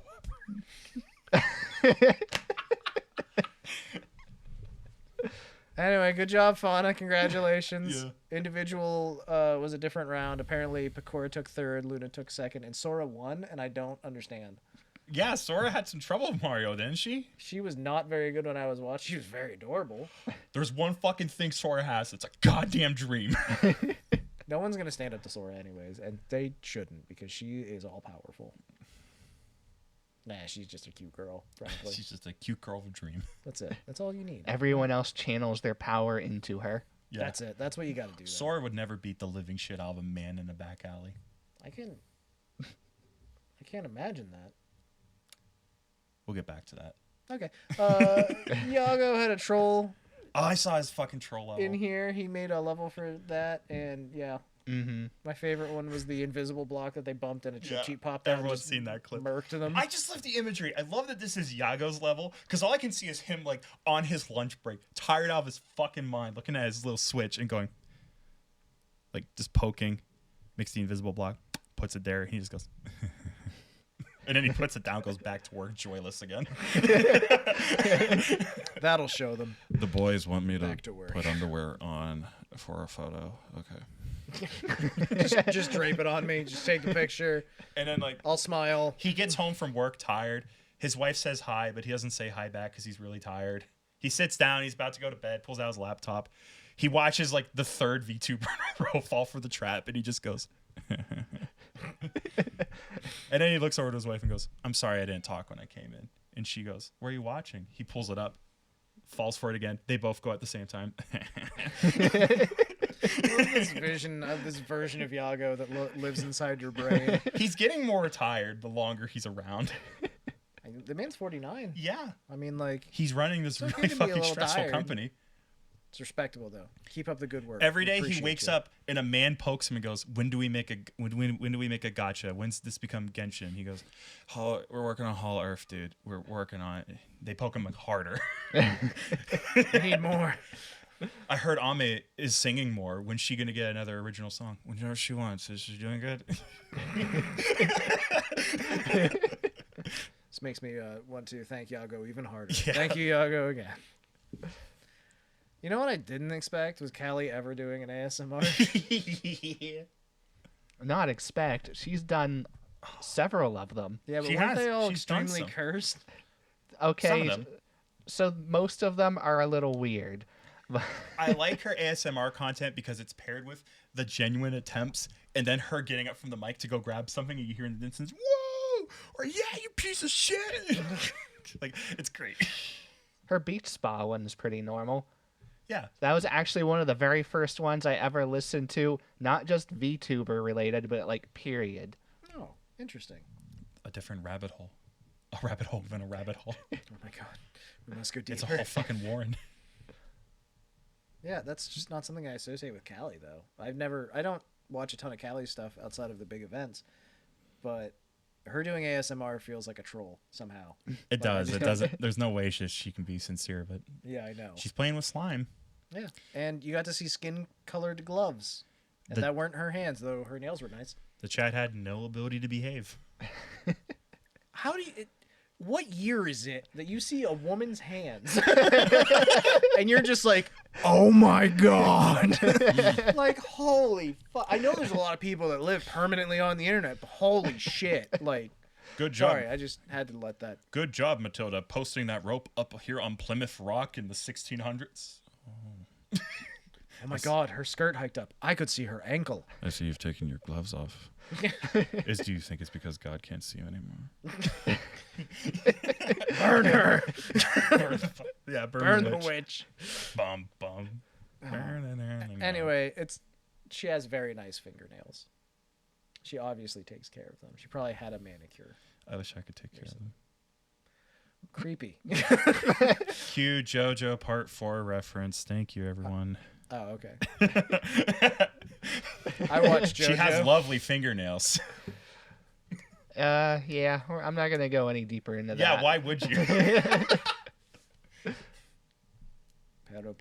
Anyway, good job, Fauna. Congratulations. Yeah. Individual was a different round. Apparently, Pecora took 3rd, Luna took 2nd, and Sora won, and I don't understand. Yeah, Sora had some trouble with Mario, didn't she? She was not very good when I was watching. She was very adorable. There's one fucking thing Sora has. It's a goddamn dream. No one's going to stand up to Sora anyways, and they shouldn't because she is all powerful. Nah, she's just a cute girl, frankly. She's just a cute girl of a dream. That's it. That's all you need. Everyone else channels their power into her. Yeah. That's it. That's what you got to do. Sora would never beat the living shit out of a man in a back alley. I can't imagine that. We'll get back to that. Okay. Yago had a troll Oh, I saw his fucking troll level. in here. He made a level for that, and yeah. Mm-hmm. My favorite one was the invisible block that they bumped and a cheat sheet popped out. Everyone's seen that clip. Murked them. I just love the imagery. I love that this is Yago's level because all I can see is him like on his lunch break, tired out of his fucking mind, looking at his little switch and going, like just poking, makes the invisible block, puts it there, and he just goes, and then he puts it down, goes back to work, joyless again. That'll show them. The boys want me Back to to work. put underwear on for a photo. Okay. just drape it on me. Just take the picture. And then like I'll smile. he gets home from work tired. His wife says hi, but he doesn't say hi back because he's really tired. He sits down. He's about to go to bed. Pulls out his laptop. He watches like the third Vtuber in a row fall for the trap, and he just goes. And then he looks over to his wife and goes, "I'm sorry I didn't talk when I came in." And she goes, "Where are you watching?" He pulls it up, falls for it again. They both go at the same time. This vision of this version of Yago that lives inside your brain. He's getting more tired the longer he's around. The man's 49. Yeah. I mean, like, He's running this It's okay really to be a fucking little stressful tired. company. it's respectable though. Keep up the good work. Every day he Appreciate wakes you. up and a man pokes him and goes, when do we make a gacha? When's this become Genshin? He goes, we're working on Hall Earth, dude. We're working on it. They poke him like harder. I need more. I heard Ame is singing more. When's she gonna get another original song? Whenever she wants. Is she doing good? This makes me want to thank Yago even harder. Yeah. Thank you, Yago, again. You know what I didn't expect was Callie ever doing an ASMR. Not expect. She's done several of them. Yeah, but She weren't has. they all She's done extremely some. cursed? Okay, Some of them. so most of them are a little weird. I like her ASMR content because it's paired with the genuine attempts and then her getting up from the mic to go grab something and you hear in the distance, whoa, or yeah, you piece of shit. Like, it's great. Her beach spa one is pretty normal. Yeah. That was actually one of the very first ones I ever listened to, not just VTuber related, but like period. Oh, interesting. A different rabbit hole. A rabbit hole within a rabbit hole. Oh my god. We must go deeper. It's a whole fucking warren. Yeah, that's just not something I associate with Callie, though. I don't watch a ton of Callie stuff outside of the big events, but her doing ASMR feels like a troll somehow. It does. It doesn't. There's no way she can be sincere, but Yeah, I know. she's playing with slime. Yeah, and you got to see skin-colored gloves, and that weren't her hands, though her nails were nice. The chat had no ability to behave. How do you... What year is it that you see a woman's hands and you're just like, oh my god. Like, holy fuck. I know there's a lot of people that live permanently on the internet, but holy shit. Like, Good job. sorry, I just had to let that. Good job, Matilda, posting that rope up here on Plymouth Rock in the 1600s. Oh my god, her skirt hiked up. I could see her ankle. I see you've taken your gloves off. Do you think it's because God can't see you anymore? Burn her. Yeah, Burn the witch. Bum, bum. Anyway, she has very nice fingernails. She obviously takes care of them. She probably had a manicure. I wish I could take care of them. Creepy. Cue JoJo Part 4 reference. Thank you, everyone. Oh, okay. I watched JoJo. She has lovely fingernails. Yeah, I'm not gonna go any deeper into that. Yeah, why would you? Pero.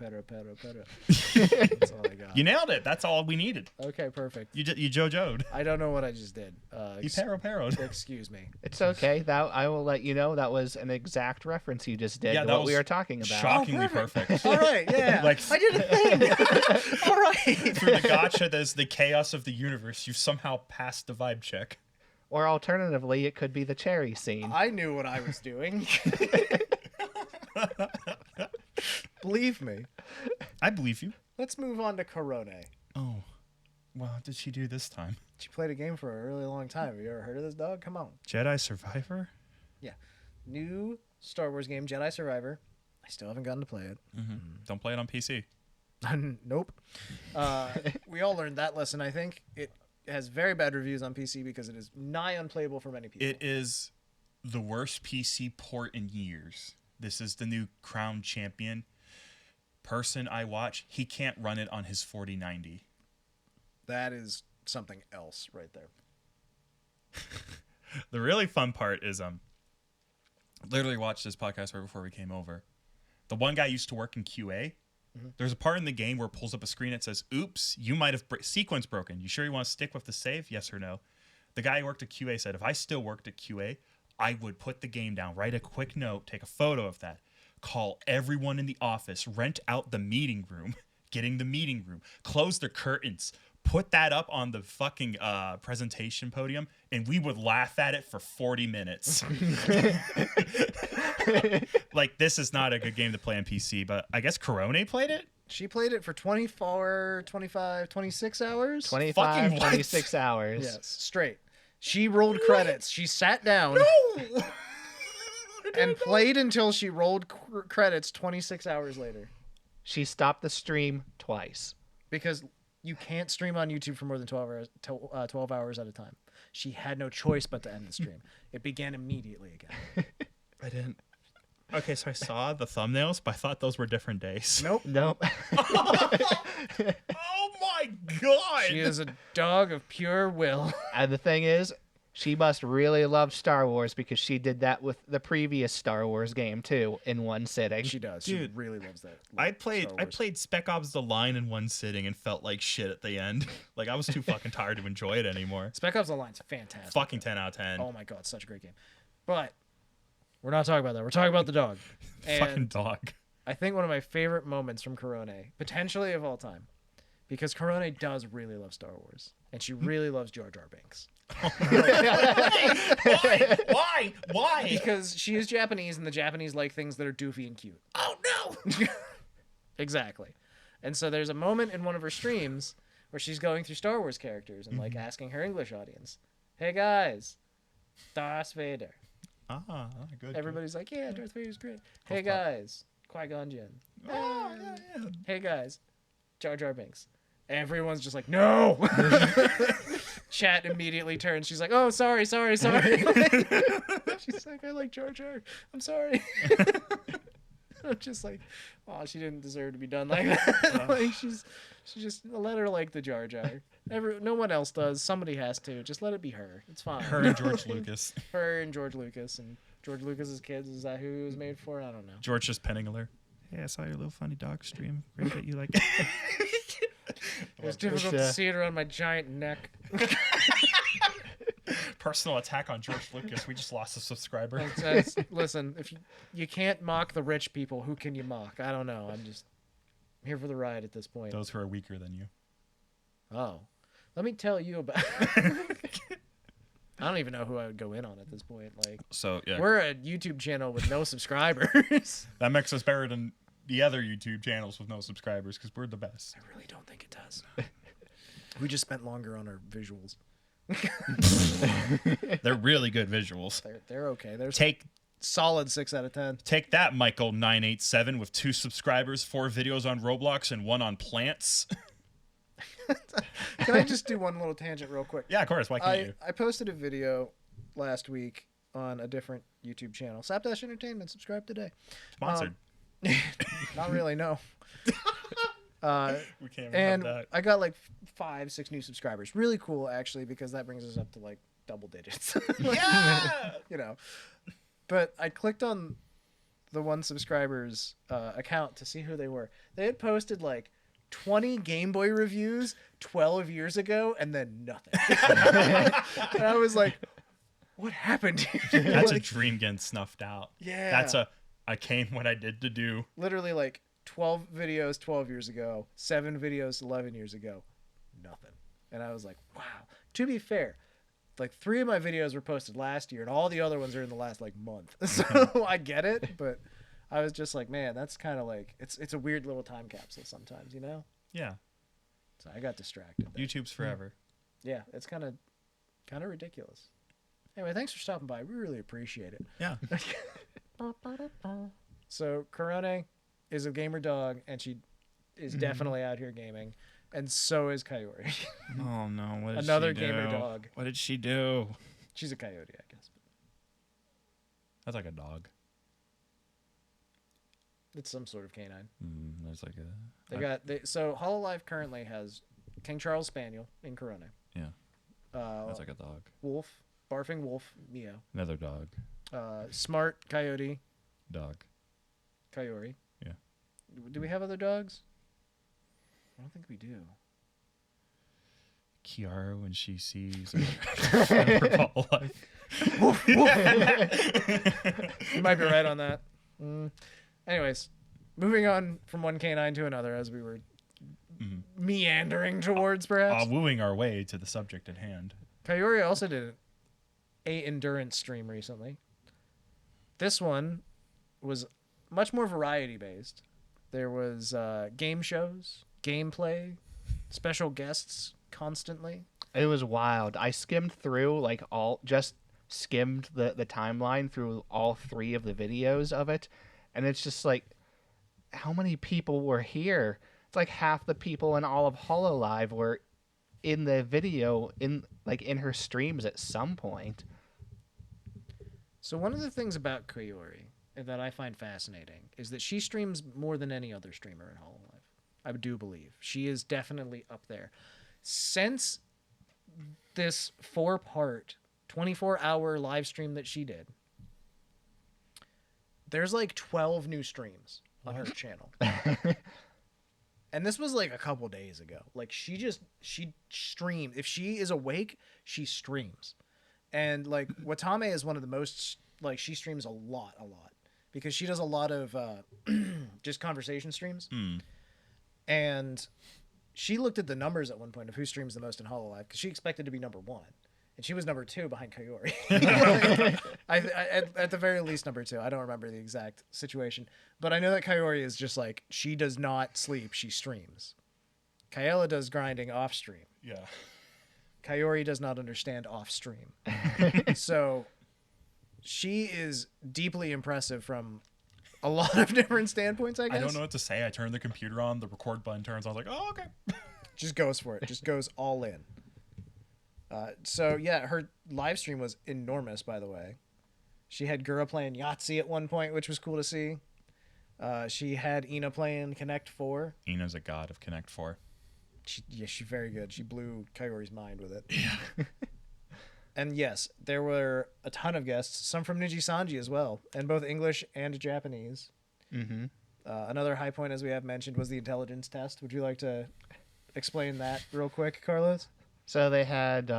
That's all I got. You nailed it. That's all we needed. Okay, perfect. You JoJo'd. I don't know what I just did. You paro'd. Excuse me. It's okay. That I will let you know that was an exact reference you just did Yeah, to that what we was were talking about. Shockingly perfect. All right, yeah. Like- I did a thing. All right. Through the gacha, there's the chaos of the universe. You somehow passed the vibe check. Or alternatively, it could be the cherry scene. I knew what I was doing. Believe me. I believe you. Let's move on to Korone. Oh, what did she do this time? She played a game for a really long time. Have you ever heard of this dog? Come on. Jedi Survivor? Yeah. New Star Wars game, Jedi Survivor. I still haven't gotten to play it. Don't play it on PC. Nope. We all learned that lesson, I think. It has very bad reviews on PC because it is nigh unplayable for many people. It is the worst PC port in years. This is the new crown champion person I watch. He can't run it on his 4090. That is something else right there. The really fun part is literally watched this podcast right before we came over. The one guy used to work in QA. There's a part in the game where it pulls up a screen that says, oops, you might have sequence broken. You sure you want to stick with the save? Yes or no? The guy who worked at QA said, if I still worked at QA, I would put the game down, write a quick note, take a photo of that, call everyone in the office, rent out the meeting room, get in the meeting room, close the curtains, put that up on the fucking presentation podium, and we would laugh at it for 40 minutes. Like, this is not a good game to play on PC, but I guess Corone played it? She played it for 24, 25, 26 hours. 25, Fucking what? 26 hours. Yes, straight. She rolled credits. She sat down and played until she rolled credits 26 hours later. She stopped the stream twice. Because you can't stream on YouTube for more than 12 hours at a time. She had no choice but to end the stream. It began immediately again. I didn't. Okay, so I saw the thumbnails, but I thought those were different days. Nope. Nope. Oh my god! She is a dog of pure will. And the thing is, she must really love Star Wars because she did that with the previous Star Wars game too in one sitting. She does. Dude, she really loves that. I played Spec Ops: The Line in one sitting and felt like shit at the end. Like, I was too fucking tired to enjoy it anymore. Spec Ops: The Line's fantastic. Fucking 10 out of 10. Oh my god, such a great game. But we're not talking about that. We're talking about the dog. Fucking And dog. I think one of my favorite moments from Corone, potentially of all time, because Corone does really love Star Wars, and she really loves Jar Jar Binks. Why? Why? Because she is Japanese, and the Japanese like things that are doofy and cute. Oh no! Exactly. And so there's a moment in one of her streams where she's going through Star Wars characters and like asking her English audience, "Hey guys, Darth Vader." Ah, good. Everybody's like, "Yeah, Darth Vader's great." Hey guys, Qui-Gon Jinn. Oh, yeah. Hey guys, Jar Jar Binks. Everyone's just like, "No." Chat immediately turns. She's like, "Oh, sorry." She's like, "I like Jar Jar. I'm sorry." I'm just like, oh, she didn't deserve to be done like that. Like she just let her like the Jar Jar. No one else does. Somebody has to. Just let it be her. It's fine. Her and George Lucas. Her and George Lucas and George Lucas's kids. Is that who he was made for? I don't know. George just penning her. Hey, I saw your little funny dog stream. Great that you like it. It was difficult to see it around my giant neck. Personal attack on George Lucas. We just lost a subscriber. Listen, if you can't mock the rich people, who can you mock? I don't know. I'm here for the ride at this point. Those who are weaker than you. Oh, let me tell you about. I don't even know who I would go in on at this point. Like, So yeah, we're a YouTube channel with no subscribers. that makes us better than the other YouTube channels with no subscribers because we're the best. I really don't think it does. We just spent longer on our visuals. They're really good visuals. They're okay. They're Take solid 6 out of 10. Take that, Michael 987 with 2 subscribers, 4 videos on Roblox, and 1 on plants. Can I just do one little tangent real quick? Yeah, of course. Why can't you? I posted a video last week on a different YouTube channel, Sapdash Entertainment. Subscribe today. Sponsored. Not really, no. We can't And remember that. I got like 5-6 new subscribers. Really cool, actually, because that brings us up to like double digits. Yeah! You know. But I clicked on the one subscriber's account to see who they were. They had posted like 20 Game Boy reviews 12 years ago and then nothing. And I was like, what happened here? That's a Like, dream getting snuffed out. Yeah. That's I came when I did to do. literally like 12 videos 12 years ago, 7 videos 11 years ago, nothing. And I was like, wow. To be fair, like 3 of my videos were posted last year and all the other ones are in the last like month. So I get it, but I was just like, man, that's kind of like it's a weird little time capsule sometimes, you know? Yeah. So I got distracted there. YouTube's forever. Yeah, it's kind of ridiculous. Anyway, thanks for stopping by. We really appreciate it. Yeah. So Korone is a gamer dog, and she is definitely out here gaming, and so is Kayori. Oh no! What did Another she do? gamer dog. What did she do? She's a coyote, I guess. That's like a dog. It's some sort of canine. There's like a. So Hololive currently has King Charles Spaniel in Korone. Yeah. That's like a dog. Wolf, barfing wolf, Mio. Another dog. Smart coyote, Dog. Kayori. Yeah. Do we have other dogs? I don't think we do. Kiara when she sees her ball life. You might be right on that. Anyways, moving on from one canine to another as we were meandering towards, perhaps. Wooing our way to the subject at hand. Kayori also did a endurance stream recently. This one was much more variety based. There was game shows, gameplay, special guests constantly. It was wild. I skimmed through skimmed the timeline through all 3 of the videos of it, and it's just like, how many people were here? It's like half the people in all of Hololive were in the video in her streams at some point. So one of the things about Kayori that I find fascinating is that she streams more than any other streamer in Hololive. I do believe she is definitely up there. Since this 4-part 24-hour live stream that she did, there's like 12 new streams on her channel. And this was like a couple days ago. Like she streamed. If she is awake, she streams. And like Watame is one of the most, like, she streams a lot because she does a lot of just conversation streams. And she looked at the numbers at one point of who streams the most in Hololive because she expected to be number 1. And she was number 2 behind Kayori. At the very least, number 2. I don't remember the exact situation. But I know that Kayori is just like, she does not sleep. She streams. Kayla does grinding off stream. Yeah. Kayori does not understand off stream. So she is deeply impressive from a lot of different standpoints, I guess. I don't know what to say. I turned the computer on, the record button turns. I was like, oh, okay. Just goes for it. Just goes all in. So yeah, her live stream was enormous, by the way. She had Gura playing Yahtzee at one point, which was cool to see. She had Ina playing Connect 4. Ina's a god of Connect 4. She's very good. She blew Kayori's mind with it. Yeah. And yes, there were a ton of guests, some from Nijisanji as well, and both English and Japanese. Mm-hmm. Another high point, as we have mentioned, was the intelligence test. Would you like to explain that real quick, Carlos? So they had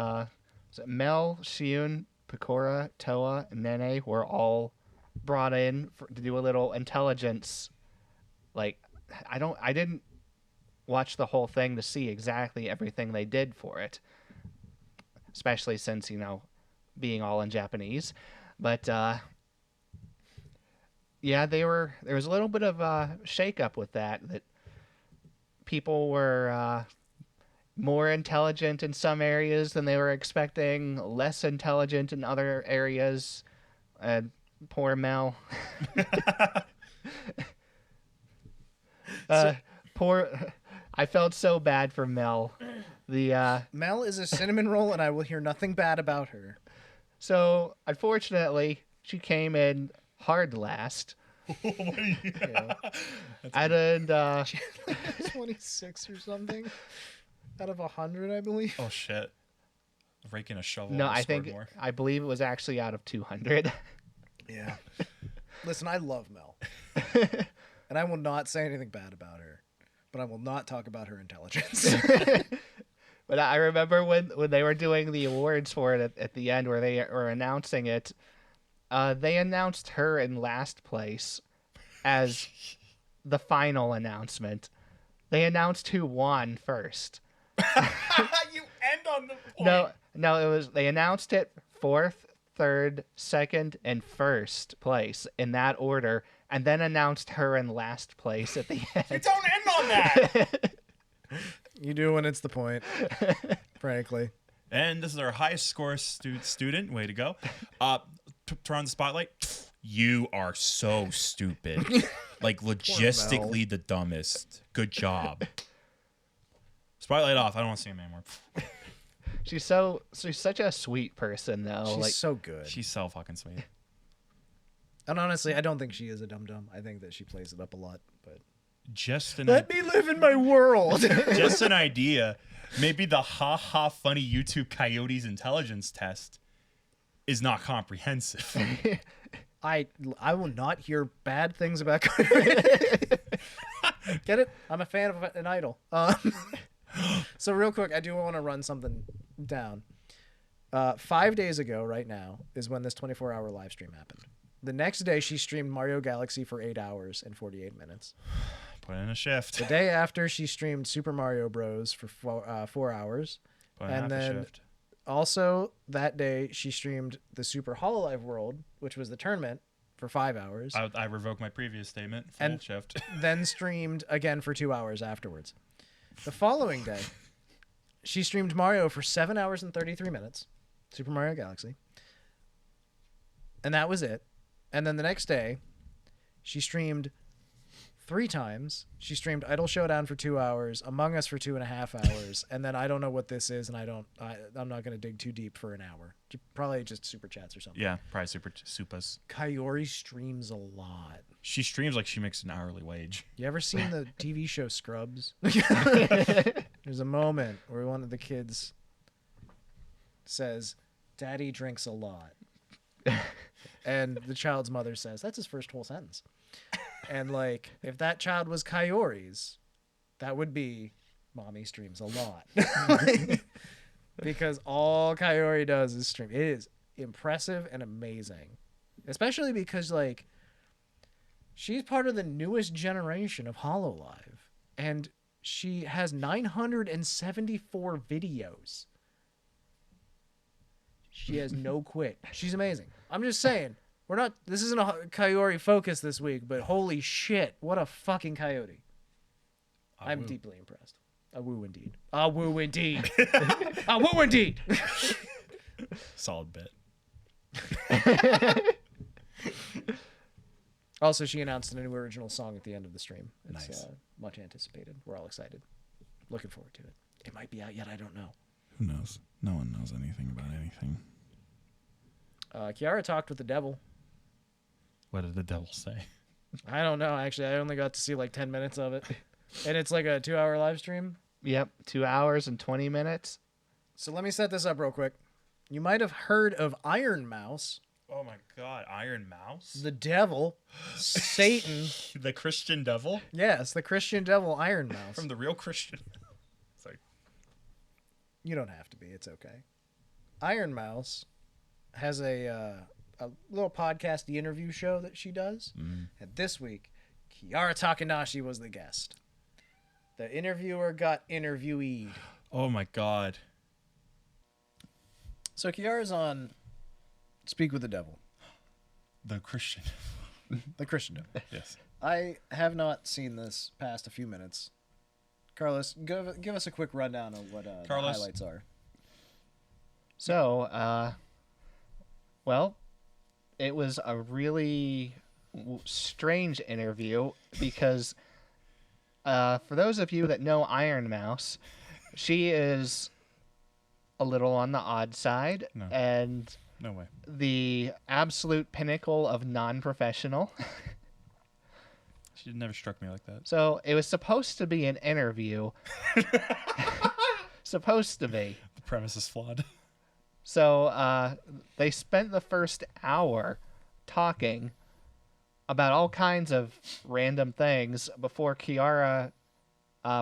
Mel, Shiun, Picora, Toa, and Nene were all brought in to do a little intelligence. Like, I didn't watch the whole thing to see exactly everything they did for it, especially since, being all in Japanese. But yeah, there was a little bit of a shake-up with that people were more intelligent in some areas than they were expecting, less intelligent in other areas. Poor Mel. I felt so bad for Mel. Mel is a cinnamon roll, and I will hear nothing bad about her. So, unfortunately, she came in hard last. Yeah. And 26 or something out of 100, I believe. Oh, shit. Raking a shovel. No, I believe it was actually out of 200. Yeah. Listen, I love Mel. And I will not say anything bad about her, but I will not talk about her intelligence. But I remember when they were doing the awards for it at the end where they were announcing it, they announced her in last place as the final announcement. They announced who won first. You end on the point. No, they announced it 4th, 3rd, 2nd, and 1st place in that order, and then announced her in last place at the end. You don't end on that. You do when it's the point, frankly. And this is our highest score student. Way to go. Turn on the spotlight. You are so stupid. Like, logistically the dumbest. Good job. Spotlight off. I don't want to see him anymore. She's such a sweet person, though. She's Like, so good. She's so fucking sweet. And honestly, I don't think she is a dum-dum. I think that she plays it up a lot. But Just an let me live in my world. just an idea. Maybe the ha funny YouTube Coyotes intelligence test is not comprehensive. I will not hear bad things about. Get it? I'm a fan of an idol. So real quick, I do want to run something down. 5 days ago, right now, is when this 24-hour live stream happened. The next day, she streamed Mario Galaxy for 8 hours and 48 minutes. Put in a shift. The day after, she streamed Super Mario Bros. For 4 hours. Put in and half a then shift. also that day, she streamed the Super Hololive World, which was the tournament, for 5 hours. I revoke my previous statement. Full And- shift. Then streamed again for 2 hours afterwards. The following day, she streamed Mario for 7 hours and 33 minutes, Super Mario Galaxy. And that was it. And then the next day, she streamed 3 times. She streamed Idol Showdown for 2 hours, Among Us for 2.5 hours, and then I don't know what this is, and I'm not going to dig too deep for an hour. Probably just super chats or something. Yeah, probably Supas. Kaori streams a lot. She streams like she makes an hourly wage. You ever seen the TV show Scrubs? There's a moment where one of the kids says, "Daddy drinks a lot." And the child's mother says, "That's his first whole sentence." And like, if that child was Kaori's, that would be Mommy streams a lot. Because all Kaori does is stream. It is impressive and amazing. Especially because like, she's part of the newest generation of Hololive. And she has 974 videos. She has no quit. She's amazing. I'm just saying, this isn't a Kaori focus this week, but holy shit, what a fucking coyote. I'm deeply impressed. A woo indeed. A woo indeed. A woo indeed. Solid bit. Also, she announced a new original song at the end of the stream. It's Nice. Much anticipated. We're all excited. Looking forward to it. It might be out yet. I don't know. Who knows? No one knows anything about anything. Kiara talked with the devil. What did the devil say? I don't know. Actually, I only got to see like 10 minutes of it. And it's like a 2-hour live stream. yep, 2 hours and 20 minutes. So let me set this up real quick. You might have heard of Iron Mouse, Oh my god, Iron Mouse? the devil, Satan. The Christian devil? Yes, the Christian devil, Iron Mouse. From the real Christian. Sorry. You don't have to be. It's okay. Iron Mouse has a little podcast, the interview show that she does. Mm. And this week, Kiara Takanashi was the guest. The interviewer got interviewed. Oh my god. So Kiara's on Speak with the Devil, The Christian. the Christian devil. Yes. I have not seen this past a few minutes. Carlos, give us a quick rundown of what the Carlos. highlights are. So, well, it was a really strange interview because for those of you that know Iron Mouse, she is a little on the odd side No. and No way. the absolute pinnacle of non-professional. She never struck me like that. So it was supposed to be an interview. Supposed to be. The premise is flawed. So they spent the first hour talking about all kinds of random things before Kiara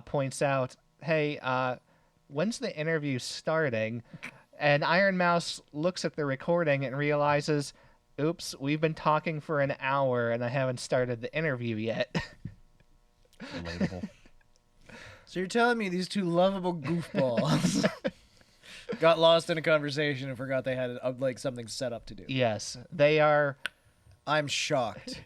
points out, hey, when's the interview starting? And Iron Mouse looks at the recording and realizes, oops, we've been talking for an hour and I haven't started the interview yet. Relatable. So you're telling me these two lovable goofballs got lost in a conversation and forgot they had like something set up to do. Yes, they are. I'm shocked.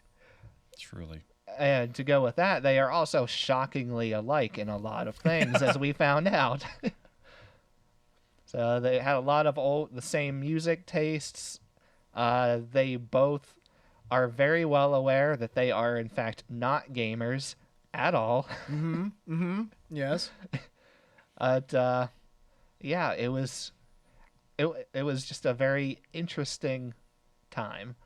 Truly. And to go with that, they are also shockingly alike in a lot of things, as we found out. So they had a lot of the same music tastes. They both are very well aware that they are in fact not gamers at all. Yes. But yeah, it was just a very interesting time.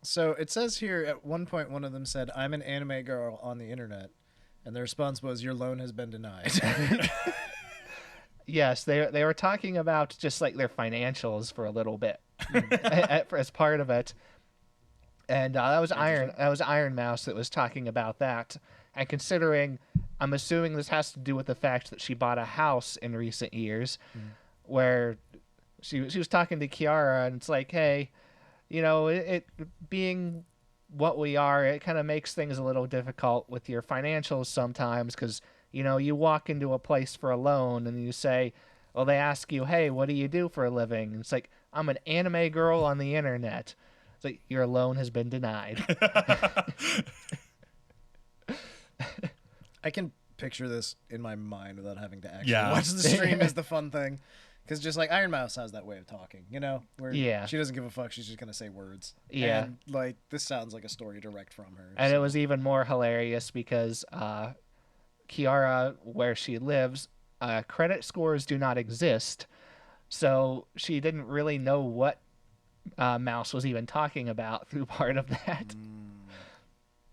So it says here at one point one of them said, "I'm an anime girl on the internet," and the response was, "Your loan has been denied." Yes, they were talking about just like their financials for a little bit as part of it, and that was Iron Mouse that was talking about that. And considering, I'm assuming this has to do with the fact that she bought a house in recent years, where she was talking to Kiara, and it's like, hey, you know, it being what we are, it kind of makes things a little difficult with your financials sometimes, because you know, you walk into a place for a loan and you say, well, they ask you, hey, what do you do for a living? And it's like, I'm an anime girl on the internet. It's like, your loan has been denied. I can picture this in my mind without having to actually Yeah. watch the stream is the fun thing. Because just like Iron Mouse has that way of talking, you know? Where Yeah. she doesn't give a fuck, she's just going to say words. Yeah. And like, this sounds like a story direct from her. And so. it was even more hilarious because Kiara, where she lives, credit scores do not exist. So she didn't really know what Mouse was even talking about through part of that.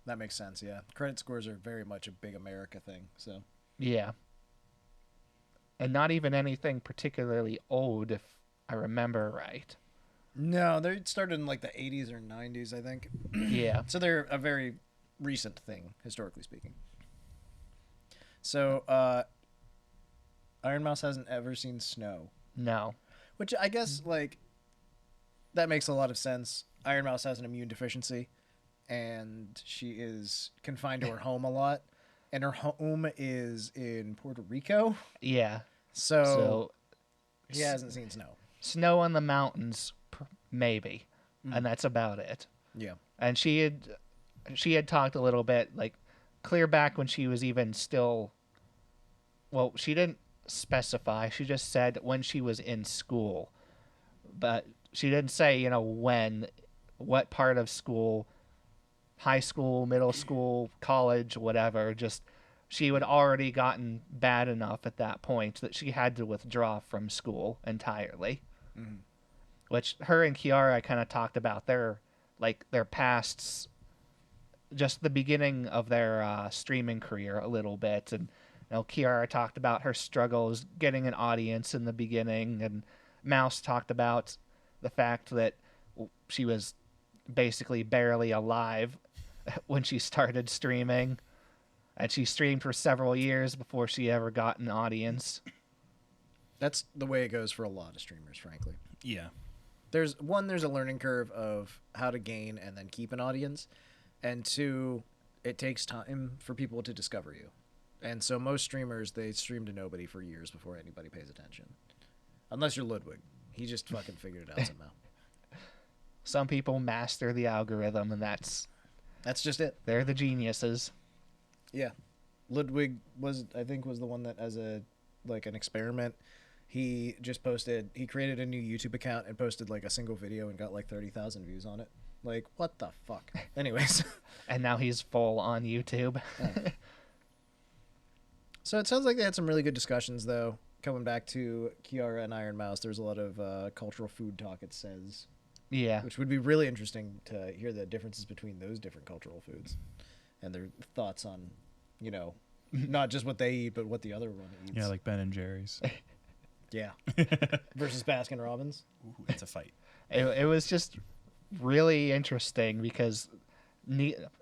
That makes sense, yeah. Credit scores are very much a big America thing, so. Yeah. And not even anything particularly old, if I remember right. No, they started in like the 80s or 90s, I think. Yeah. So they're a very recent thing, historically speaking. So, Iron Mouse hasn't ever seen snow. No. Which I guess, like, that makes a lot of sense. Iron Mouse has an immune deficiency, and she is confined to her home a lot. And her home is in Puerto Rico. Yeah. So he hasn't seen snow. Snow on the mountains, maybe. And that's about it. Yeah. And she had talked a little bit, like, clear back when she was even still, well, she didn't specify, she just said when she was in school, but she didn't say, you know, what part of school, high school, middle school, college, whatever. Just she had already gotten bad enough at that point that she had to withdraw from school entirely. Which her and Kiara kind of talked about their pasts, just the beginning of their streaming career a little bit. And you know, Kiara talked about her struggles getting an audience in the beginning, and Mouse talked about the fact that she was basically barely alive when she started streaming, and she streamed for several years before she ever got an audience. That's the way it goes for a lot of streamers, frankly. Yeah. There's a learning curve of how to gain and then keep an audience, and two, it takes time for people to discover you. And so most streamers, they stream to nobody for years before anybody pays attention. Unless you're Ludwig. He just fucking figured it out somehow. Some people master the algorithm, and that's just it. they're the geniuses. Yeah. Ludwig was the one that, as an experiment, he created a new YouTube account and posted like a single video and got like 30,000 views on it. Like, what the fuck? Anyways. And now he's full on YouTube. So it sounds like they had some really good discussions, though. Coming back to Kiara and Iron Mouse, there's a lot of cultural food talk, it says. Yeah. Which would be really interesting to hear the differences between those different cultural foods and their thoughts on, you know, not just what they eat, but what the other one eats. Yeah, like Ben and Jerry's. Yeah. Versus Baskin Robbins. Ooh, it's a fight. It was just really interesting because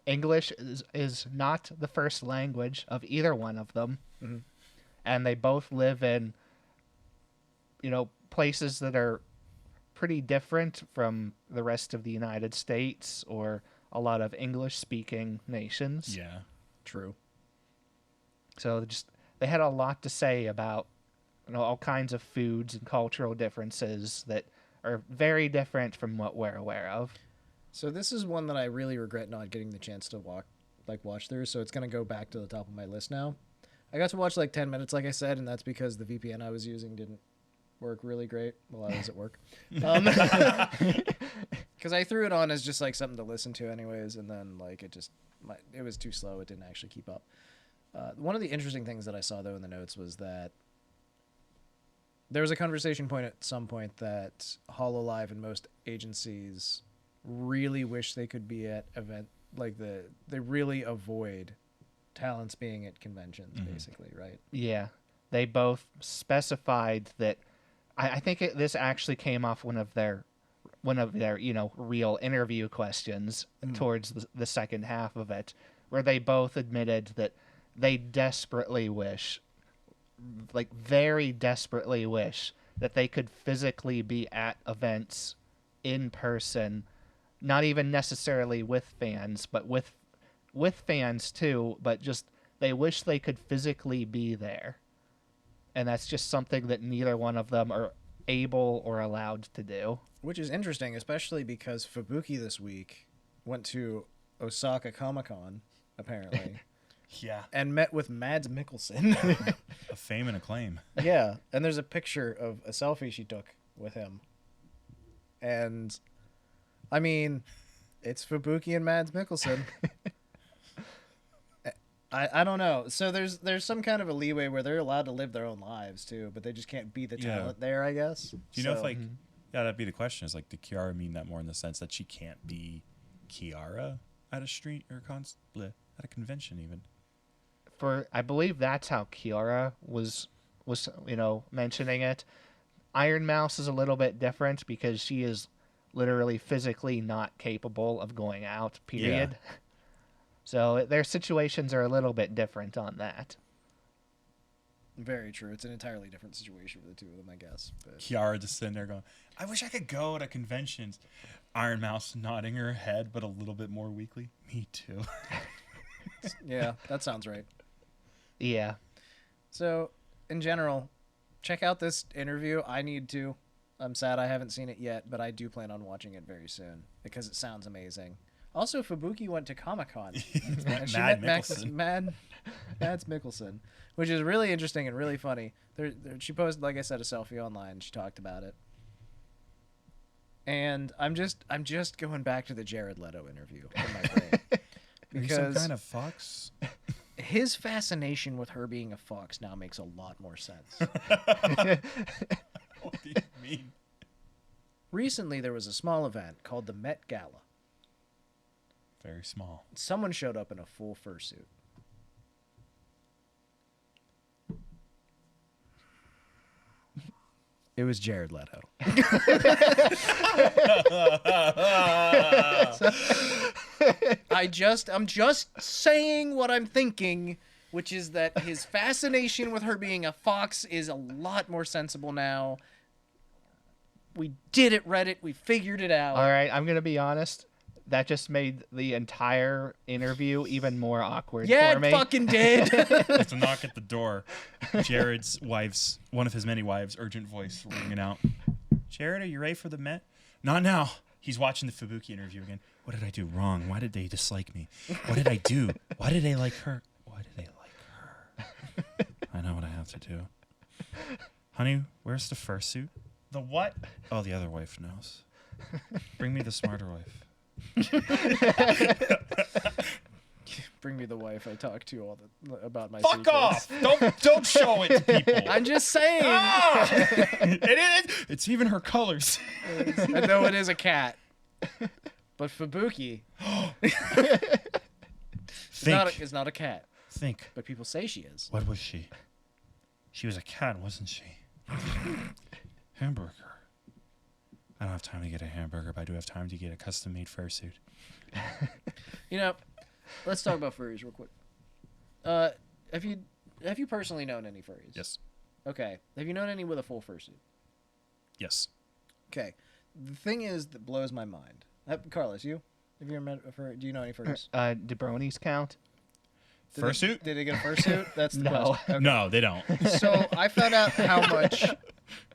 English is not the first language of either one of them. Mm-hmm. And they both live in, you know, places that are pretty different from the rest of the United States or a lot of English-speaking nations. Yeah. True. So they had a lot to say about, you know, all kinds of foods and cultural differences that are very different from what we're aware of. So this is one that I really regret not getting the chance to watch through, so it's going to go back to the top of my list now. I got to watch like 10 minutes, like I said, and that's because the VPN I was using didn't work really great while I was at work. Because I threw it on as just like something to listen to anyways, and then like it was too slow. It didn't actually keep up. One of the interesting things that I saw though in the notes was that there was a conversation point at some point that Hololive and most agencies really wish they could be at event they really avoid talents being at conventions, basically, right? Yeah, they both specified that. I think this actually came off one of their real interview questions towards the second half of it, where they both admitted that they desperately wish, like very desperately wish, that they could physically be at events in person, not even necessarily with fans, but with fans too, but just they wish they could physically be there. And that's just something that neither one of them are able or allowed to do. Which is interesting, especially because Fubuki this week went to Osaka Comic-Con, apparently. Yeah. And met with Mads Mikkelsen. A fame and acclaim. Yeah, and there's a picture of a selfie she took with him. And, I mean, it's Fubuki and Mads Mikkelsen. I don't know. So there's some kind of a leeway where they're allowed to live their own lives, too, but they just can't be the talent there, I guess. Do you know if, like, yeah, that'd be the question, is, like, did Kiara mean that more in the sense that she can't be Kiara at a street or at a convention, even? I believe that's how Kiara was mentioning it. Iron Mouse is a little bit different because she is literally physically not capable of going out, period. Yeah. So their situations are a little bit different on that. Very true. It's an entirely different situation for the two of them, I guess. But Kiara just sitting there going, I wish I could go to conventions. Iron Mouse nodding her head, but a little bit more weakly. Me too. Yeah, that sounds right. Yeah. So, in general, check out this interview. I need to. I'm sad I haven't seen it yet, but I do plan on watching it very soon because it sounds amazing. Also, Fubuki went to Comic-Con. And she met Mads Mikkelsen, which is really interesting and really funny. She posted, like I said, a selfie online. She talked about it. And I'm just going back to the Jared Leto interview in my brain. Because are you some kind of fox? His fascination with her being a fox now makes a lot more sense. What do you mean? Recently, there was a small event called the Met Gala. Very small. Someone showed up in a full fursuit. It was Jared Leto. I'm just saying what I'm thinking, which is that his fascination with her being a fox is a lot more sensible now. We did it, Reddit. We figured it out. All right, I'm going to be honest. That just made the entire interview even more awkward for me. Yeah, it fucking did. It's a knock at the door. Jared's one of his many wives, urgent voice ringing out. Jared, are you ready for the Met? Not now. He's watching the Fubuki interview again. What did I do wrong? Why did they dislike me? What did I do? Why did they like her? Why did they like her? I know what I have to do. Honey, where's the fursuit? The what? Oh, the other wife knows. Bring me the smarter wife. Bring me the wife I talk to about my Fuck secrets. off! Don't show it to people. I'm just saying. It's even her colors. I know it is a cat, but Fubuki is not a cat. Think. But people say she is. What was she? She was a cat, wasn't she? Hamburger. I don't have time to get a hamburger, but I do have time to get a custom-made fursuit. Let's talk about furries real quick. Have you personally known any furries? Yes. Okay. Have you known any with a full fursuit? Yes. Okay. The thing is that blows my mind. Carlos, have you ever met a furry? Do you know any furries? DeBronies count? Fursuit? Did they get a fursuit? That's the No. question. Okay. No, they don't. So I found out how much,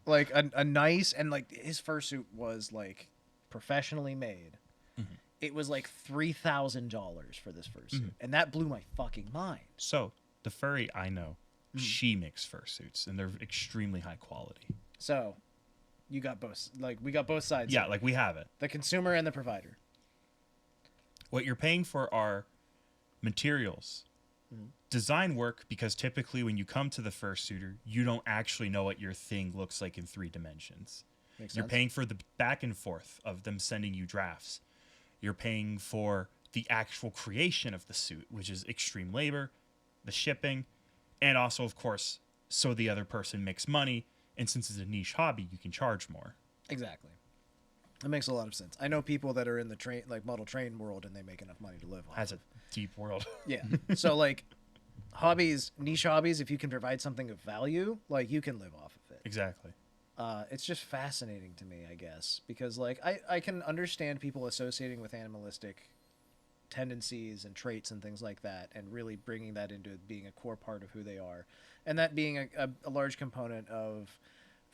like a nice and like his fursuit was like professionally made. Mm-hmm. It was like $3,000 for this fursuit, and that blew my fucking mind. So the furry I know, she makes fursuits, and they're extremely high quality. So, you got both. Like we got both sides. Yeah, like we have it. The consumer and the provider. What you're paying for are materials, design work, because typically when you come to the fursuiter, you don't actually know what your thing looks like in 3 dimensions. Makes You're sense. paying for the back and forth of them sending you drafts. You're paying for the actual creation of the suit, which is extreme labor, the shipping, and also, of course, so the other person makes money. And since it's a niche hobby, you can charge more. Exactly. That makes a lot of sense. I know people that are in the train, like model train world, and they make enough money to live on. Has a deep world. Yeah. So like, niche hobbies, if you can provide something of value, like you can live off of it. Exactly. It's just fascinating to me, I guess, because like I can understand people associating with animalistic tendencies and traits and things like that, and really bringing that into being a core part of who they are, and that being a large component of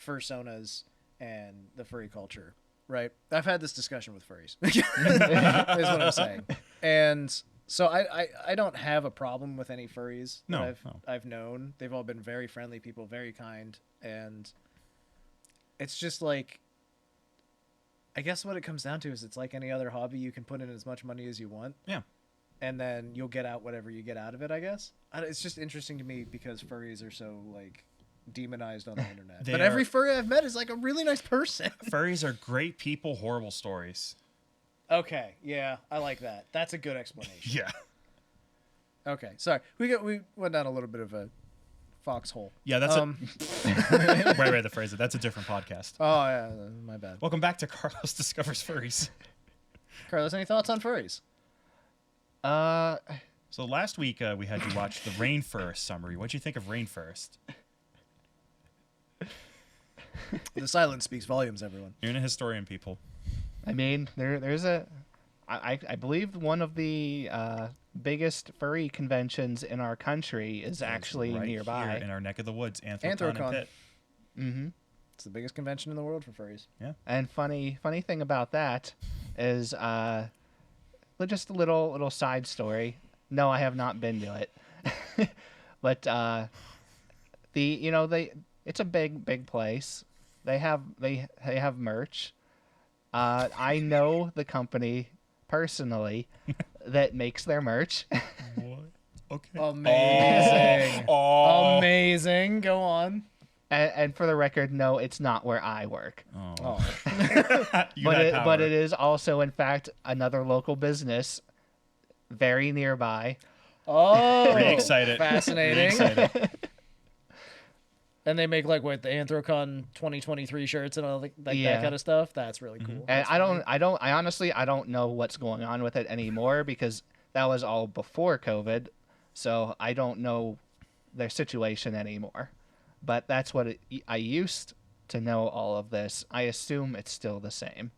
fursonas and the furry culture. Right. I've had this discussion with furries. Is what I'm saying. And so I don't have a problem with any furries that I've known. They've all been very friendly people, very kind. And it's just like, I guess what it comes down to is it's like any other hobby. You can put in as much money as you want. Yeah. And then you'll get out whatever you get out of it, I guess. It's just interesting to me because furries are so like demonized on the internet. But every furry I've met is like a really nice person. Furries are great people, horrible stories. Okay, yeah, I like that. That's a good explanation. Yeah. Okay, sorry. We went down a little bit of a foxhole. Yeah, that's right, the phrase. That's a different podcast. Oh, yeah, my bad. Welcome back to Carlos Discovers Furries. Carlos, any thoughts on furries? So last week we had you watch the Rainforest summary. What'd you think of Rainforest? The silence speaks volumes, everyone. You're a historian, people. I mean, there's I believe one of the biggest furry conventions in our country is actually right nearby. here in our neck of the woods, Anthrocon and Pitt. Mm-hmm. It's the biggest convention in the world for furries. Yeah. And funny thing about that is just a little side story. No, I have not been to it. But it's a big place. They have merch. I know the company personally that makes their merch. What? Okay. Amazing. Oh. Amazing. Go on. And for the record, no, it's not where I work. Oh. But it is also, in fact, another local business very nearby. Oh. Pretty excited. Fascinating. Pretty excited. And they make like the Anthrocon 2023 shirts and all that kind of stuff. That's really cool. And I honestly don't know what's going on with it anymore because that was all before COVID. So I don't know their situation anymore. But that's what I used to know all of this. I assume it's still the same.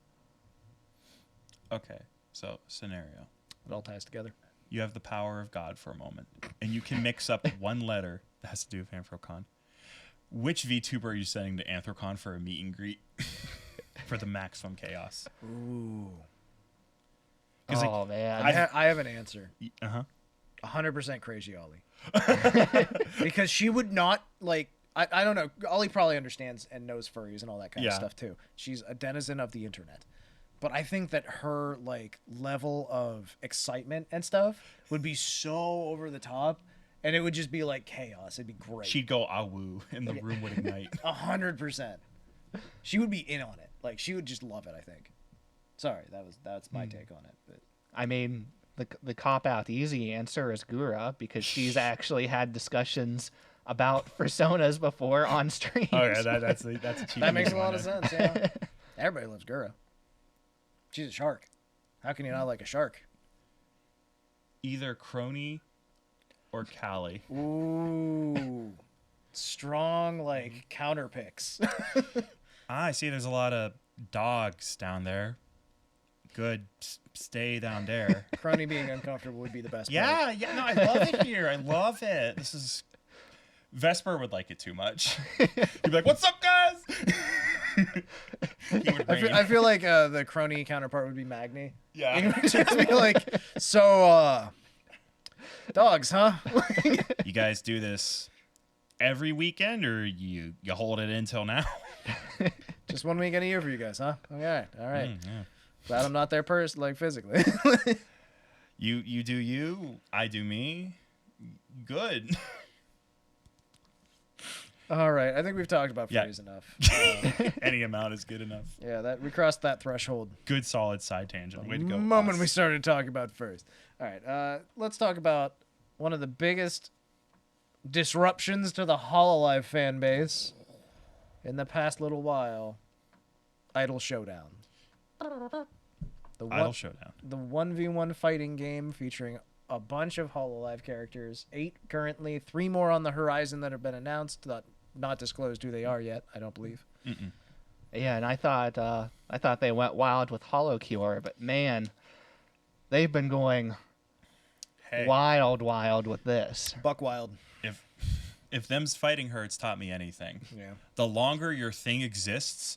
Okay. So, scenario. It all ties together. You have the power of God for a moment, and you can mix up one letter that has to do with Anthrocon. Which VTuber are you sending to Anthrocon for a meet and greet for the maximum chaos? Ooh. Oh, man. I have an answer. 100% Crazy Ollie. Because she would not, like, I don't know. Ollie probably understands and knows furries and all that kind of stuff, too. She's a denizen of the internet. But I think that her, like, level of excitement and stuff would be so over the top. And it would just be like chaos. It'd be great. She'd go awoo, and the room would ignite. 100%. She would be in on it. Like, she would just love it, I think. Sorry, that's my take on it. But I mean, the cop-out easy answer is Gura because she's actually had discussions about personas before on stream. Oh, yeah, that's a cheap that makes a one, lot of sense, yeah. Everybody loves Gura. She's a shark. How can you not like a shark? Either Crony or Callie. Ooh. Strong, like, counter picks. I see there's a lot of dogs down there. Good. Stay down there. Crony being uncomfortable would be the best part. Yeah, no, I love it here. I love it. This is... Vesper would like it too much. He'd be like, what's up, guys? He would I feel like the Crony counterpart would be Magni. Yeah. He would just be like, so, dogs, huh? You guys do this every weekend, or you hold it until now? Just 1 weekend a year for you guys, huh? Okay, all right. Yeah. Glad I'm not there like physically. You do you, I do me. Good. All right, I think we've talked about Yeah. furries enough. Any amount is good enough. Yeah, that we crossed that threshold. Good solid side tangent. Way to The go. moment us. we started talking about furries. All right, let's talk about one of the biggest disruptions to the Hololive fan base in the past little while. Idol Showdown. Idol Showdown. The 1v1 fighting game featuring a bunch of Hololive characters. 8 currently, 3 more on the horizon that have been announced. Not disclosed who they are yet, I don't believe. Mm-mm. Yeah, and I thought they went wild with HoloCure, but man, they've been going Hey, wild with this. Buck Wild. if them's fighting her, it's taught me anything. Yeah. The longer your thing exists,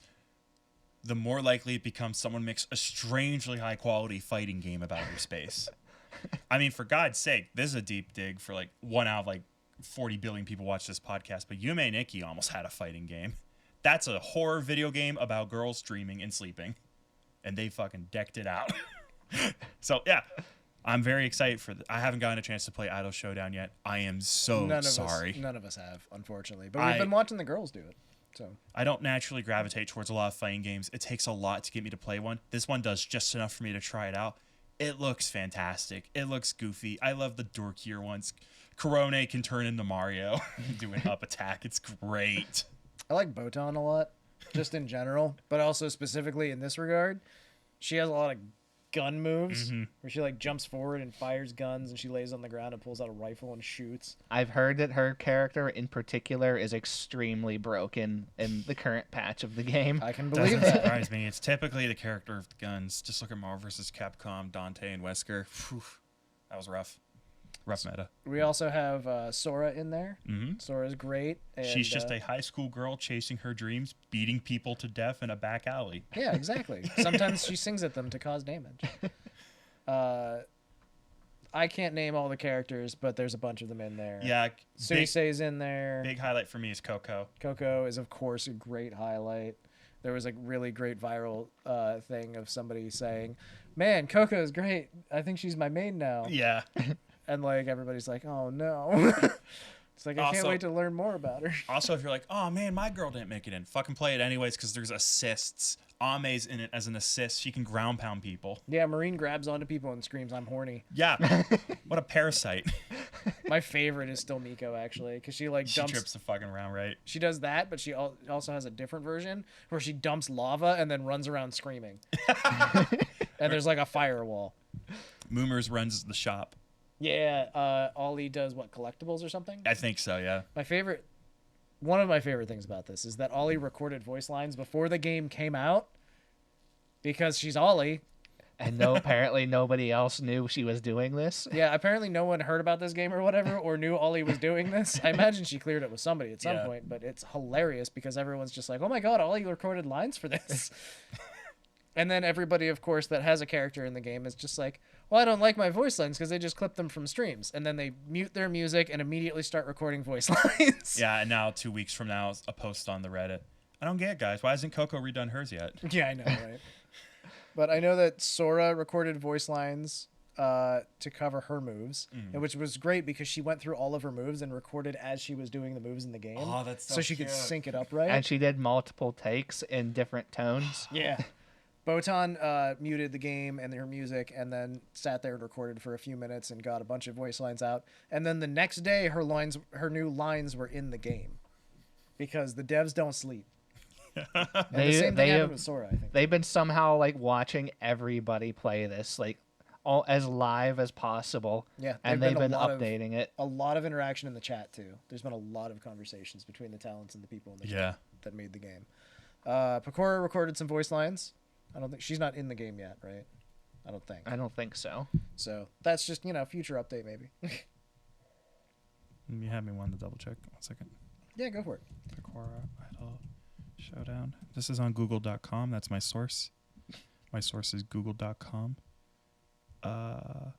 the more likely it becomes someone makes a strangely high quality fighting game about your space. I mean, for God's sake, this is a deep dig for like 1 out of like 40 billion people watch this podcast, but Yume Nikki almost had a fighting game. That's a horror video game about girls streaming and sleeping, and they fucking decked it out. So yeah, I'm very excited for I haven't gotten a chance to play Idol Showdown yet. I am so sorry. None of us have, unfortunately. But we've been watching the girls do it. So I don't naturally gravitate towards a lot of fighting games. It takes a lot to get me to play one. This one does just enough for me to try it out. It looks fantastic. It looks goofy. I love the dorkier ones. Korone can turn into Mario, do an up attack. It's great. I like Botan a lot, just in general, but also specifically in this regard. She has a lot of gun moves where she like jumps forward and fires guns, and she lays on the ground and pulls out a rifle and shoots. I've heard that her character in particular is extremely broken in the current patch of the game. I can believe Doesn't that. surprise me. It's typically the character of the guns. Just look at Marvel vs. Capcom, Dante and Wesker. Whew. That was rough. Rough meta. We also have Sora in there. Mm-hmm. Sora's great. And, She's just a high school girl chasing her dreams, beating people to death in a back alley. Yeah, exactly. Sometimes she sings at them to cause damage. I can't name all the characters, but there's a bunch of them in there. Yeah. Suisei's in there. Big highlight for me is Coco. Coco is, of course, a great highlight. There was a really great viral thing of somebody saying, "Man, Coco's great. I think she's my main now." Yeah. And like everybody's like, "Oh no." It's like I can't Also- wait to learn more about her. Also, if you're like, oh man, my girl didn't make it in, fucking play it anyways because there's assists. Ame's in it as an assist. She can ground pound people. Yeah, Marine grabs onto people and screams, "I'm horny." Yeah. What a parasite. My favorite is still Miko, actually, because she like She dumps. trips the fucking round, right? She does that, but she also has a different version where she dumps lava and then runs around screaming. And there's like a firewall. Moomers runs the shop. Yeah, Ollie does what, collectibles or something? I think so, yeah. One of my favorite things about this is that Ollie recorded voice lines before the game came out because she's Ollie. And apparently nobody else knew she was doing this. Yeah, apparently no one heard about this game or whatever or knew Ollie was doing this. I imagine she cleared it with somebody at some Yeah. point, but it's hilarious because everyone's just like, "Oh my god, Ollie recorded lines for this." And then everybody, of course, that has a character in the game is just like, "Well, I don't like my voice lines because they just clip them from streams." And then they mute their music and immediately start recording voice lines. Yeah, and now 2 weeks from now, a post on the Reddit. I don't get it, guys. Why hasn't Coco redone hers yet? Yeah, I know, right? But I know that Sora recorded voice lines to cover her moves, and which was great because she went through all of her moves and recorded as she was doing the moves in the game. Oh, that's so she could cute. sync it up right. And she did multiple takes in different tones. Yeah. Botan muted the game and her music and then sat there and recorded for a few minutes and got a bunch of voice lines out. And then the next day, her new lines were in the game because the devs don't sleep. And the same thing happened with Sora, I think. They've been somehow like watching everybody play this like all as live as possible. Yeah, and they've they've been been a lot of- updating it. A lot of interaction in the chat, too. There's been a lot of conversations between the talents and the people in the Yeah. chat that made the game. Pecora recorded some voice lines. I don't think she's not in the game yet, right? I don't think. I don't think so. So that's just, future update maybe. You had me one to double check. 1 second. Yeah, go for it. Pecora Idol Showdown. This is on google.com. That's my source. My source is google.com. I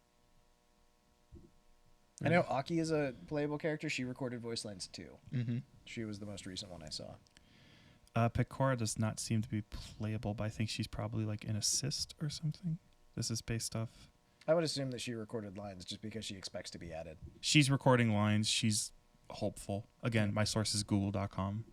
know Aki is a playable character. She recorded voice lines too. Mm-hmm. She was the most recent one I saw. Picora does not seem to be playable, but I think she's probably like an assist or something. This is based off. I would assume that she recorded lines just because she expects to be added. She's recording lines. She's hopeful. Again, my source is google.com.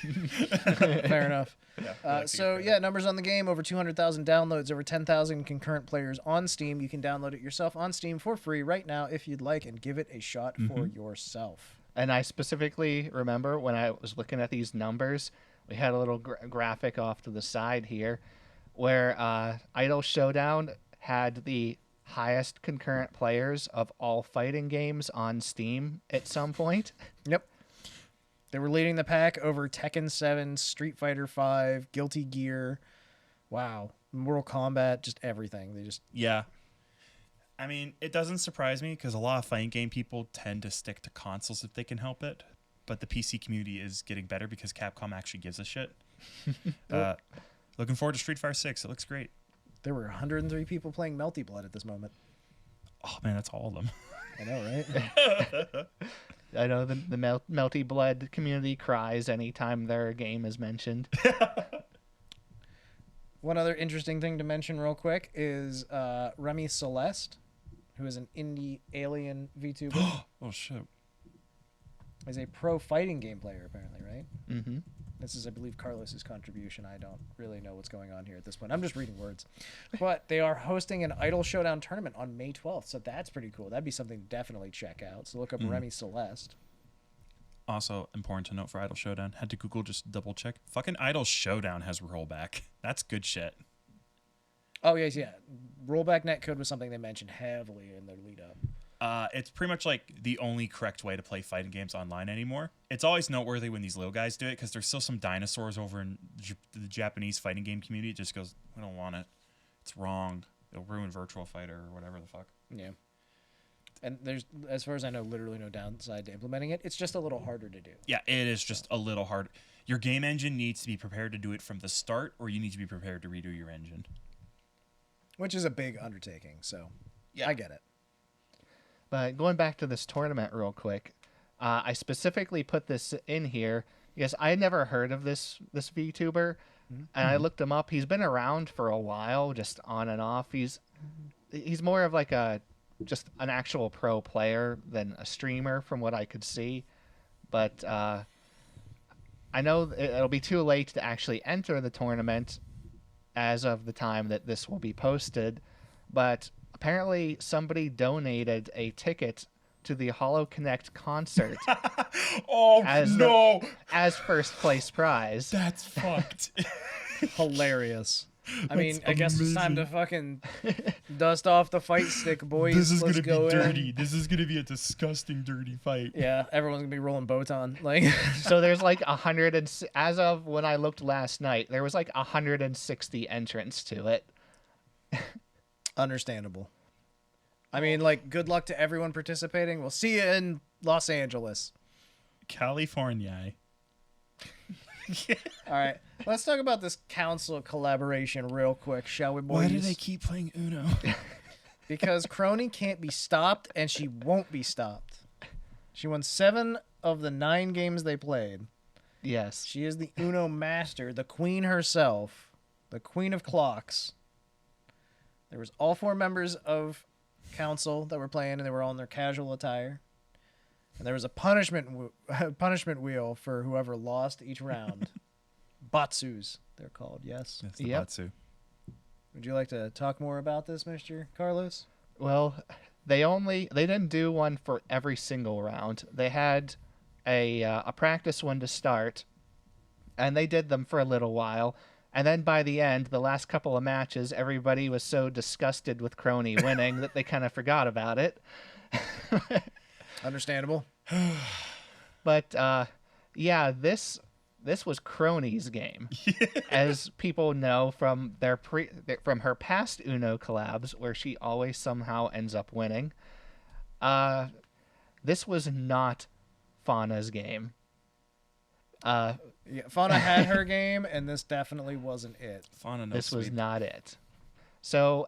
Fair enough. Numbers on the game: over 200,000 downloads, over 10,000 concurrent players on Steam. You can download it yourself on Steam for free right now if you'd like, and give it a shot for yourself. And I specifically remember when I was looking at these numbers, we had a little graphic off to the side here where Idol Showdown had the highest concurrent players of all fighting games on Steam at some point. Yep. They were leading the pack over Tekken 7, Street Fighter 5, Guilty Gear. Wow. Mortal Kombat, just everything. They just... Yeah. I mean, it doesn't surprise me because a lot of fighting game people tend to stick to consoles if they can help it. But the PC community is getting better because Capcom actually gives a shit. Looking forward to Street Fighter 6. It looks great. There were 103 people playing Melty Blood at this moment. Oh, man, that's all of them. I know, right? I know the Melty Blood community cries anytime their game is mentioned. One other interesting thing to mention real quick is Remy Celeste, who is an indie alien VTuber. Oh, shit. Is a pro fighting game player, apparently, right? Mm-hmm. This is, I believe, Carlos's contribution. I don't really know what's going on here at this point. I'm just reading words. But they are hosting an Idol Showdown tournament on May 12th, so that's pretty cool. That'd be something to definitely check out. So look up Remy Celeste. Also, important to note for Idol Showdown, had to Google just double check. Fucking Idol Showdown has rollback. That's good shit. Oh, yes, yeah. Rollback netcode was something they mentioned heavily in their lead up. It's pretty much like the only correct way to play fighting games online anymore. It's always noteworthy when these little guys do it because there's still some dinosaurs over in the Japanese fighting game community. It just goes, we don't want it. It's wrong. It'll ruin Virtual Fighter or whatever the fuck. Yeah. And there's, as far as I know, literally no downside to implementing it. It's just a little harder to do. Yeah, it is just a little hard. Your game engine needs to be prepared to do it from the start, or you need to be prepared to redo your engine. Which is a big undertaking, so yeah, I get it. But going back to this tournament real quick, I specifically put this in here because I had never heard of this VTuber, and I looked him up. He's been around for a while, just on and off. He's more of like just an actual pro player than a streamer, from what I could see. But I know it'll be too late to actually enter the tournament as of the time that this will be posted, but apparently somebody donated a ticket to the HoloConnect concert as first place prize. That's fucked. Hilarious. I mean, I guess it's time to fucking dust off the fight stick, boys. This is Let's gonna go be dirty. in. This is gonna be a disgusting, dirty fight. Yeah, everyone's gonna be rolling Botan. Like, So there's like as of when I looked last night, there was like 160 entrants to it. understandable. I mean, like, good luck to everyone participating. We'll see you in Los Angeles. California. All right, let's talk about this council collaboration real quick, shall we, boys? Why do they keep playing Uno? Because Crony can't be stopped, and she won't be stopped. She won 7 of the 9 games they played. Yes. She is the Uno master, the queen herself, the queen of clocks. There was all 4 members of council that were playing, and they were all in their casual attire. And there was a punishment wheel for whoever lost each round. Batsus, they're called, yes? That's the Yep. Batsu. Would you like to talk more about this, Mr. Carlos? Well, they didn't do one for every single round. They had a practice one to start, and they did them for a little while. And then by the end, the last couple of matches, everybody was so disgusted with Crony winning that they kind of forgot about it. Understandable. But yeah, this was Crony's game, as people know from from her past Uno collabs, where she always somehow ends up winning. This was not Fauna's game. Yeah, Fauna had her game, and this definitely wasn't it. Fauna no This was sweep. not it. So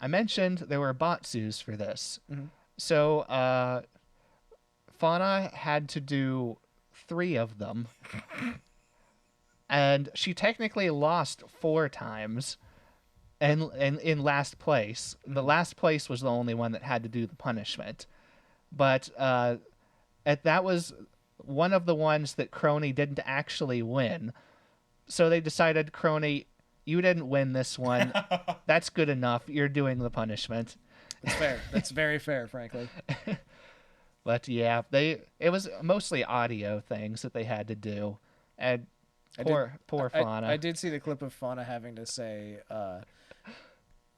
I mentioned there were Batsus for this. Mm-hmm. So Fauna had to do 3 of them. and she technically lost 4 times. And in last place, the last place was the only one that had to do the punishment, but that was one of the ones that Crony didn't actually win. So they decided, Crony, you didn't win this one. That's good enough. You're doing the punishment. That's fair. That's very fair, frankly. But yeah, it was mostly audio things that they had to do, and poor Fauna. I did see the clip of Fauna having to say,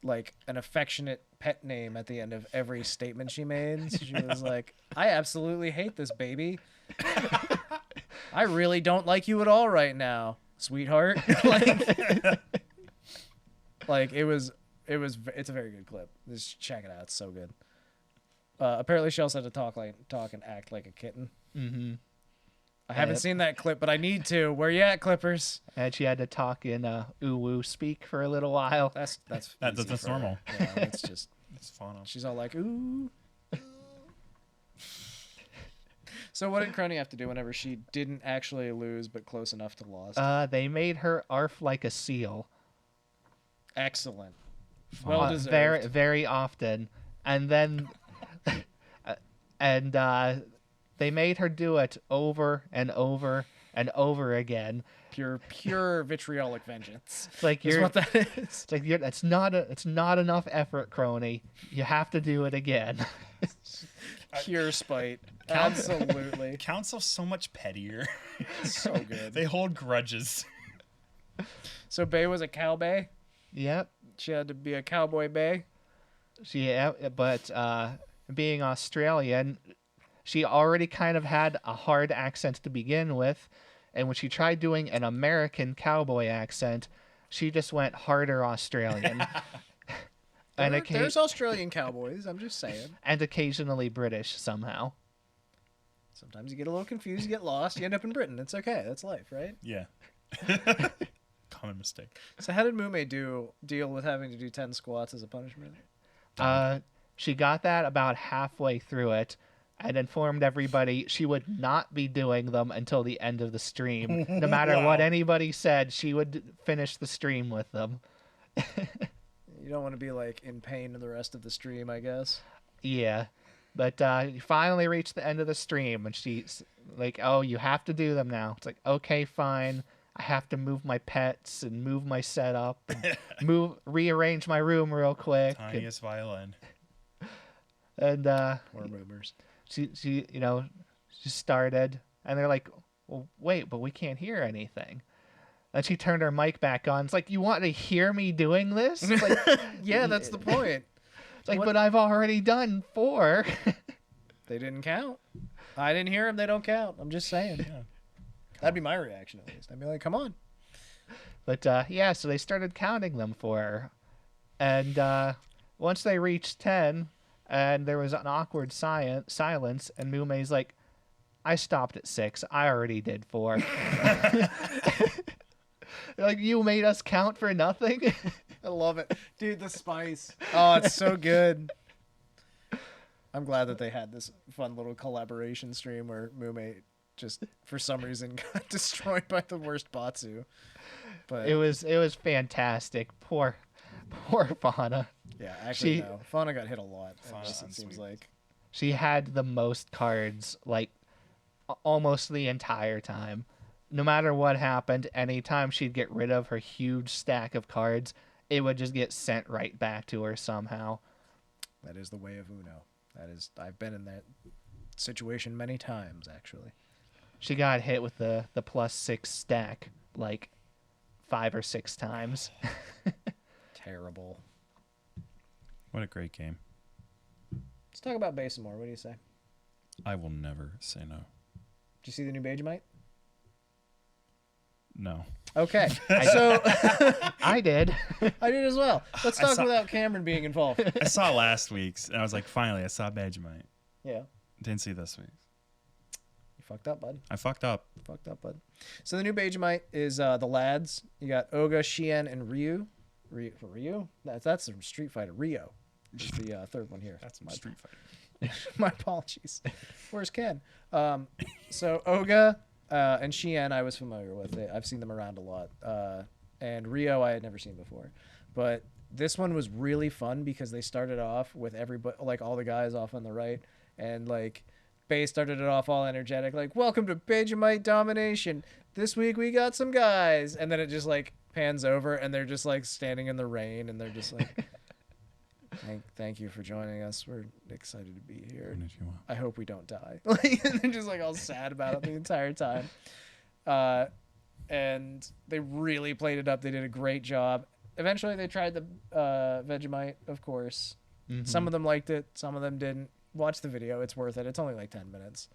like, an affectionate pet name at the end of every statement she made. So she was like, I absolutely hate this baby. I really don't like you at all right now, sweetheart. like it's a very good clip. Just check it out. It's so good. Apparently she also had to talk and act like a kitten. Mm-hmm. I haven't seen that clip, but I need to. Where you at, Clippers? And she had to talk in uwu speak for a little while. That's normal. Yeah, it's just It's fun. she's all like, ooh. So what did Crony have to do whenever she didn't actually lose but close enough to lost? They made her arf like a seal. Excellent. Well deserved. Very, very often. And then they made her do it over and over and over again. Pure vitriolic vengeance. It's like Is what that is. It's like it's not enough effort, Crony. You have to do it again. Pure spite. Absolutely. Council's so much pettier. So good. They hold grudges. So Bay was a cow Bay? Yep. She had to be a cowboy Bay? But being Australian, she already kind of had a hard accent to begin with, and when she tried doing an American cowboy accent, she just went harder Australian. There's Australian cowboys, I'm just saying. And occasionally British somehow. Sometimes you get a little confused, you get lost, you end up in Britain. It's okay. That's life, right? Yeah. Common mistake. So how did Mume deal with having to do 10 squats as a punishment? She got that about halfway through it and informed everybody she would not be doing them until the end of the stream. No matter what anybody said, she would finish the stream with them. You don't want to be like in pain the rest of the stream, I guess. Yeah. But you finally reached the end of the stream and she's like, oh, you have to do them now. It's like, okay, fine. I have to move my pets and move my setup and rearrange my room real quick. Tiniest violin. And More rumors. she started and they're like, well, wait, but we can't hear anything. And she turned her mic back on. It's like, you want to hear me doing this? It's like, yeah, that's the point. It's like, but I've already done 4. They didn't count. I didn't hear them. They don't count. I'm just saying. Yeah. That'd be my reaction, at least. I'd be like, come on. But, yeah, so they started counting them for her. And once they reached 10, and there was an awkward silence, and Mume's like, I stopped at 6. I already did 4. They're like, you made us count for nothing? I love it. Dude, the spice. Oh, it's so good. I'm glad that they had this fun little collaboration stream where Mume just, for some reason, got destroyed by the worst Batsu. But It was fantastic. Poor Fauna. yeah, actually, no. Fauna got hit a lot. It seems sweet. like. She had the most cards, like, almost the entire time. No matter what happened, anytime she'd get rid of her huge stack of cards, it would just get sent right back to her somehow. That is the way of Uno. I've been in that situation many times, actually. She got hit with the +6 stack like 5 or 6 times. Terrible. What a great game. Let's talk about Bay some more. What do you say? I will never say no. Did you see the new Vegemite? No. Okay. So I did. I did as well. Let's talk without Cameron being involved. I saw last week's, and I was like, finally, I saw Vegemite. Yeah. Didn't see this week's. You fucked up, bud. I fucked up. Fucked up, bud. So the new Vegemite is the lads. You got Oga, Shien, and Ryu. Ryu? That's from Street Fighter. Rio is the third one here. That's my Street Fighter. My apologies. Where's Ken? So Oga, And Shien I was familiar with. I've seen them around a lot. And Rio I had never seen before. But this one was really fun because they started off with everybody, like all the guys off on the right, and like Bay started it off all energetic, like welcome to Vegemite Domination. This week we got some guys, and then it just like pans over and they're just like standing in the rain and they're just like, thank you for joining us. We're excited to be here. I hope we don't die. Like, and they're just like all sad about it the entire time. And they really played it up. They did a great job. Eventually, they tried the Vegemite, of course. Mm-hmm. Some of them liked it. Some of them didn't. Watch the video. It's worth it. It's only like 10 minutes.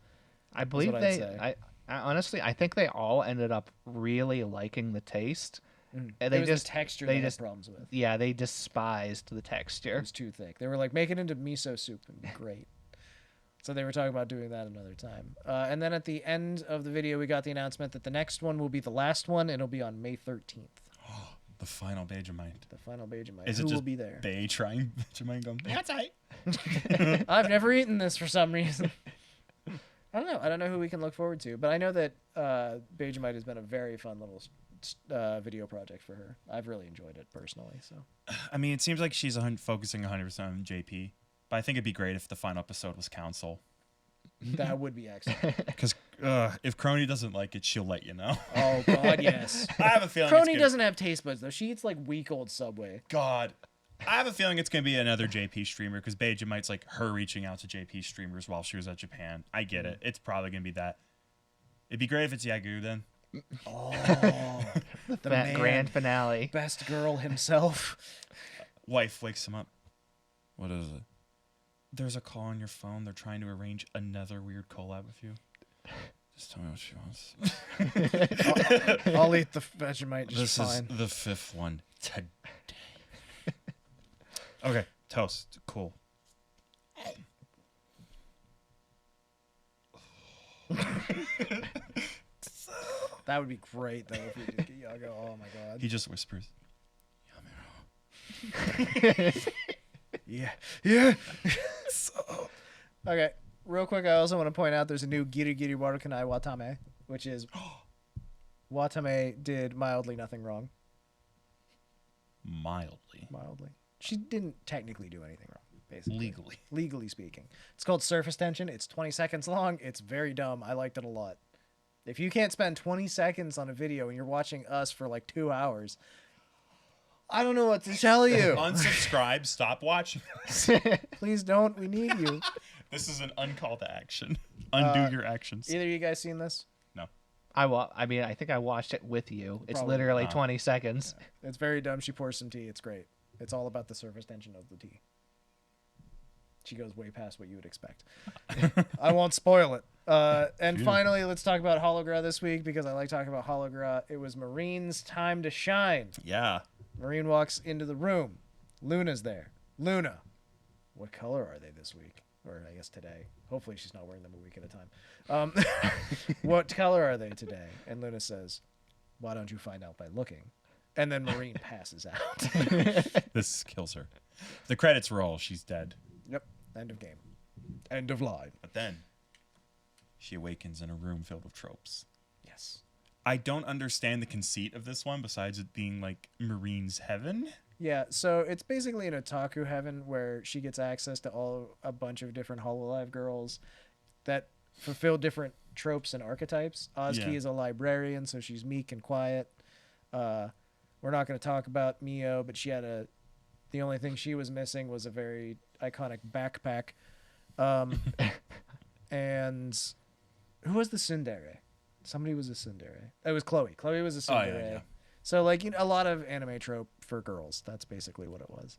I believe I honestly, I think they all ended up really liking the taste. Mm. And they just the texture they just had problems with. Yeah, they despised the texture. It was too thick. They were like, make it into miso soup and be great. So they were talking about doing that another time. And then at the end of the video, we got the announcement that the next one will be the last one, and it'll be on May 13th. Oh, the final Vegemite. The final Vegemite. Is Who it just will be there? Bay trying Vegemite going, that's right. I've never eaten this for some reason. I don't know. I don't know who we can look forward to, but I know that Vegemite has been a very fun little video project for her. I've really enjoyed it personally. So, I mean, it seems like she's focusing 100% on JP, but I think it'd be great if the final episode was Council. That would be excellent. Because if Crony doesn't like it, she'll let you know. Oh God, yes. I have a feeling Crony doesn't have taste buds though. She eats like week old Subway. God. I have a feeling it's going to be another JP streamer because Vegemite's like her reaching out to JP streamers while she was at Japan. I get it. It's probably going to be that. It'd be great if it's Yagu then. Oh, the grand finale. Best girl himself. Wife wakes him up. What is it? There's a call on your phone. They're trying to arrange another weird collab with you. Just tell me what she wants. I'll eat the Vegemite just fine. This is the fifth one today. Okay, toast. Cool. That would be great, though, if we did get Yago. Oh, my God. He just whispers, Yeah. Yeah. Okay, real quick, I also want to point out there's a new Giri Giri Warukanai Watame, which is Watame did mildly nothing wrong. Mildly. She didn't technically do anything wrong, basically. Legally speaking. It's called Surface Tension. It's 20 seconds long. It's very dumb. I liked it a lot. If you can't spend 20 seconds on a video and you're watching us for like 2 hours, I don't know what to tell you. Unsubscribe. Stop watching us. Please don't. We need you. This is an uncall to action. Undo your actions. Either of you guys seen this? No. I mean, I think I watched it with you. It's Probably literally not. 20 seconds. Yeah. It's very dumb. She pours some tea. It's great. It's all about the surface tension of the tea. She goes way past what you would expect. I won't spoil it. And finally, let's talk about Hologra this week because I like talking about Hologra. It was Marine's time to shine. Yeah. Marine walks into the room. Luna's there. Luna, what color are they this week? Or I guess today. Hopefully she's not wearing them a week at a time. What color are they today? And Luna says, why don't you find out by looking? And then Marine passes out. This kills her. The credits roll. She's dead. Yep. End of game. End of line. But then she awakens in a room filled with tropes. Yes. I don't understand the conceit of this one besides it being like Marine's heaven. Yeah, so it's basically an otaku heaven where she gets access to a bunch of different Hololive girls that fulfill different tropes and archetypes. Ozki is a librarian, so she's meek and quiet. We're not going to talk about Mio, but she had the only thing she was missing was a very iconic backpack. And who was the tsundere? Somebody was a tsundere. It was Chloe. Chloe was a tsundere. Oh, yeah. So, like, a lot of anime trope for girls. That's basically what it was.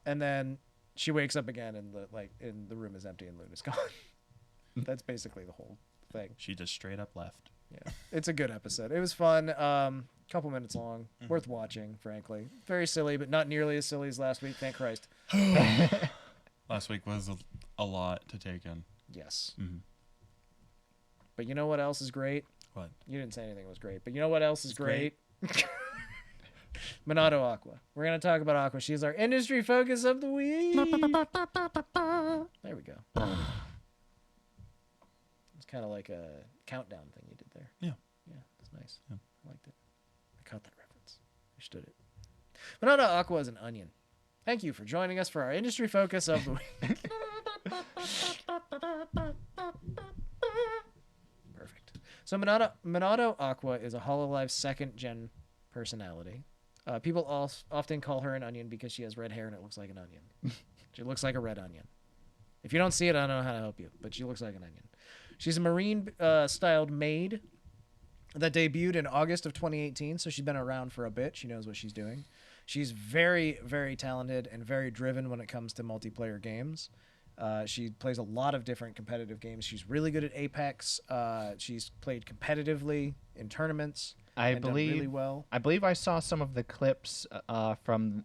And then she wakes up again, and the room is empty, and Luna's gone. That's basically the whole thing. She just straight up left. Yeah, it's a good episode. It was fun. Couple minutes long, worth watching. Frankly, very silly, but not nearly as silly as last week. Thank Christ. Last week was a lot to take in. Yes. Mm-hmm. But you know what else is great? What? You didn't say anything was great, but you know what else is great? Minato Aqua. We're going to talk about Aqua. She's our industry focus of the week. There we go. It's kind of like a countdown thing you did there. Yeah. Yeah, that's nice. Yeah. I liked it. I caught that reference. Understood it. Banana Aqua is an onion. Thank you for joining us for our industry focus of the week. Perfect. So Minato Aqua is a Hololive second gen personality. People often call her an onion because she has red hair and it looks like an onion. She looks like a red onion. If you don't see it, I don't know how to help you, but she looks like an onion. She's a marine styled maid that debuted in August of 2018, so she's been around for a bit. She knows what she's doing. She's very, very talented and very driven when it comes to multiplayer games. She plays a lot of different competitive games. She's really good at Apex. She's played competitively in tournaments. Done really well. I believe I saw some of the clips from.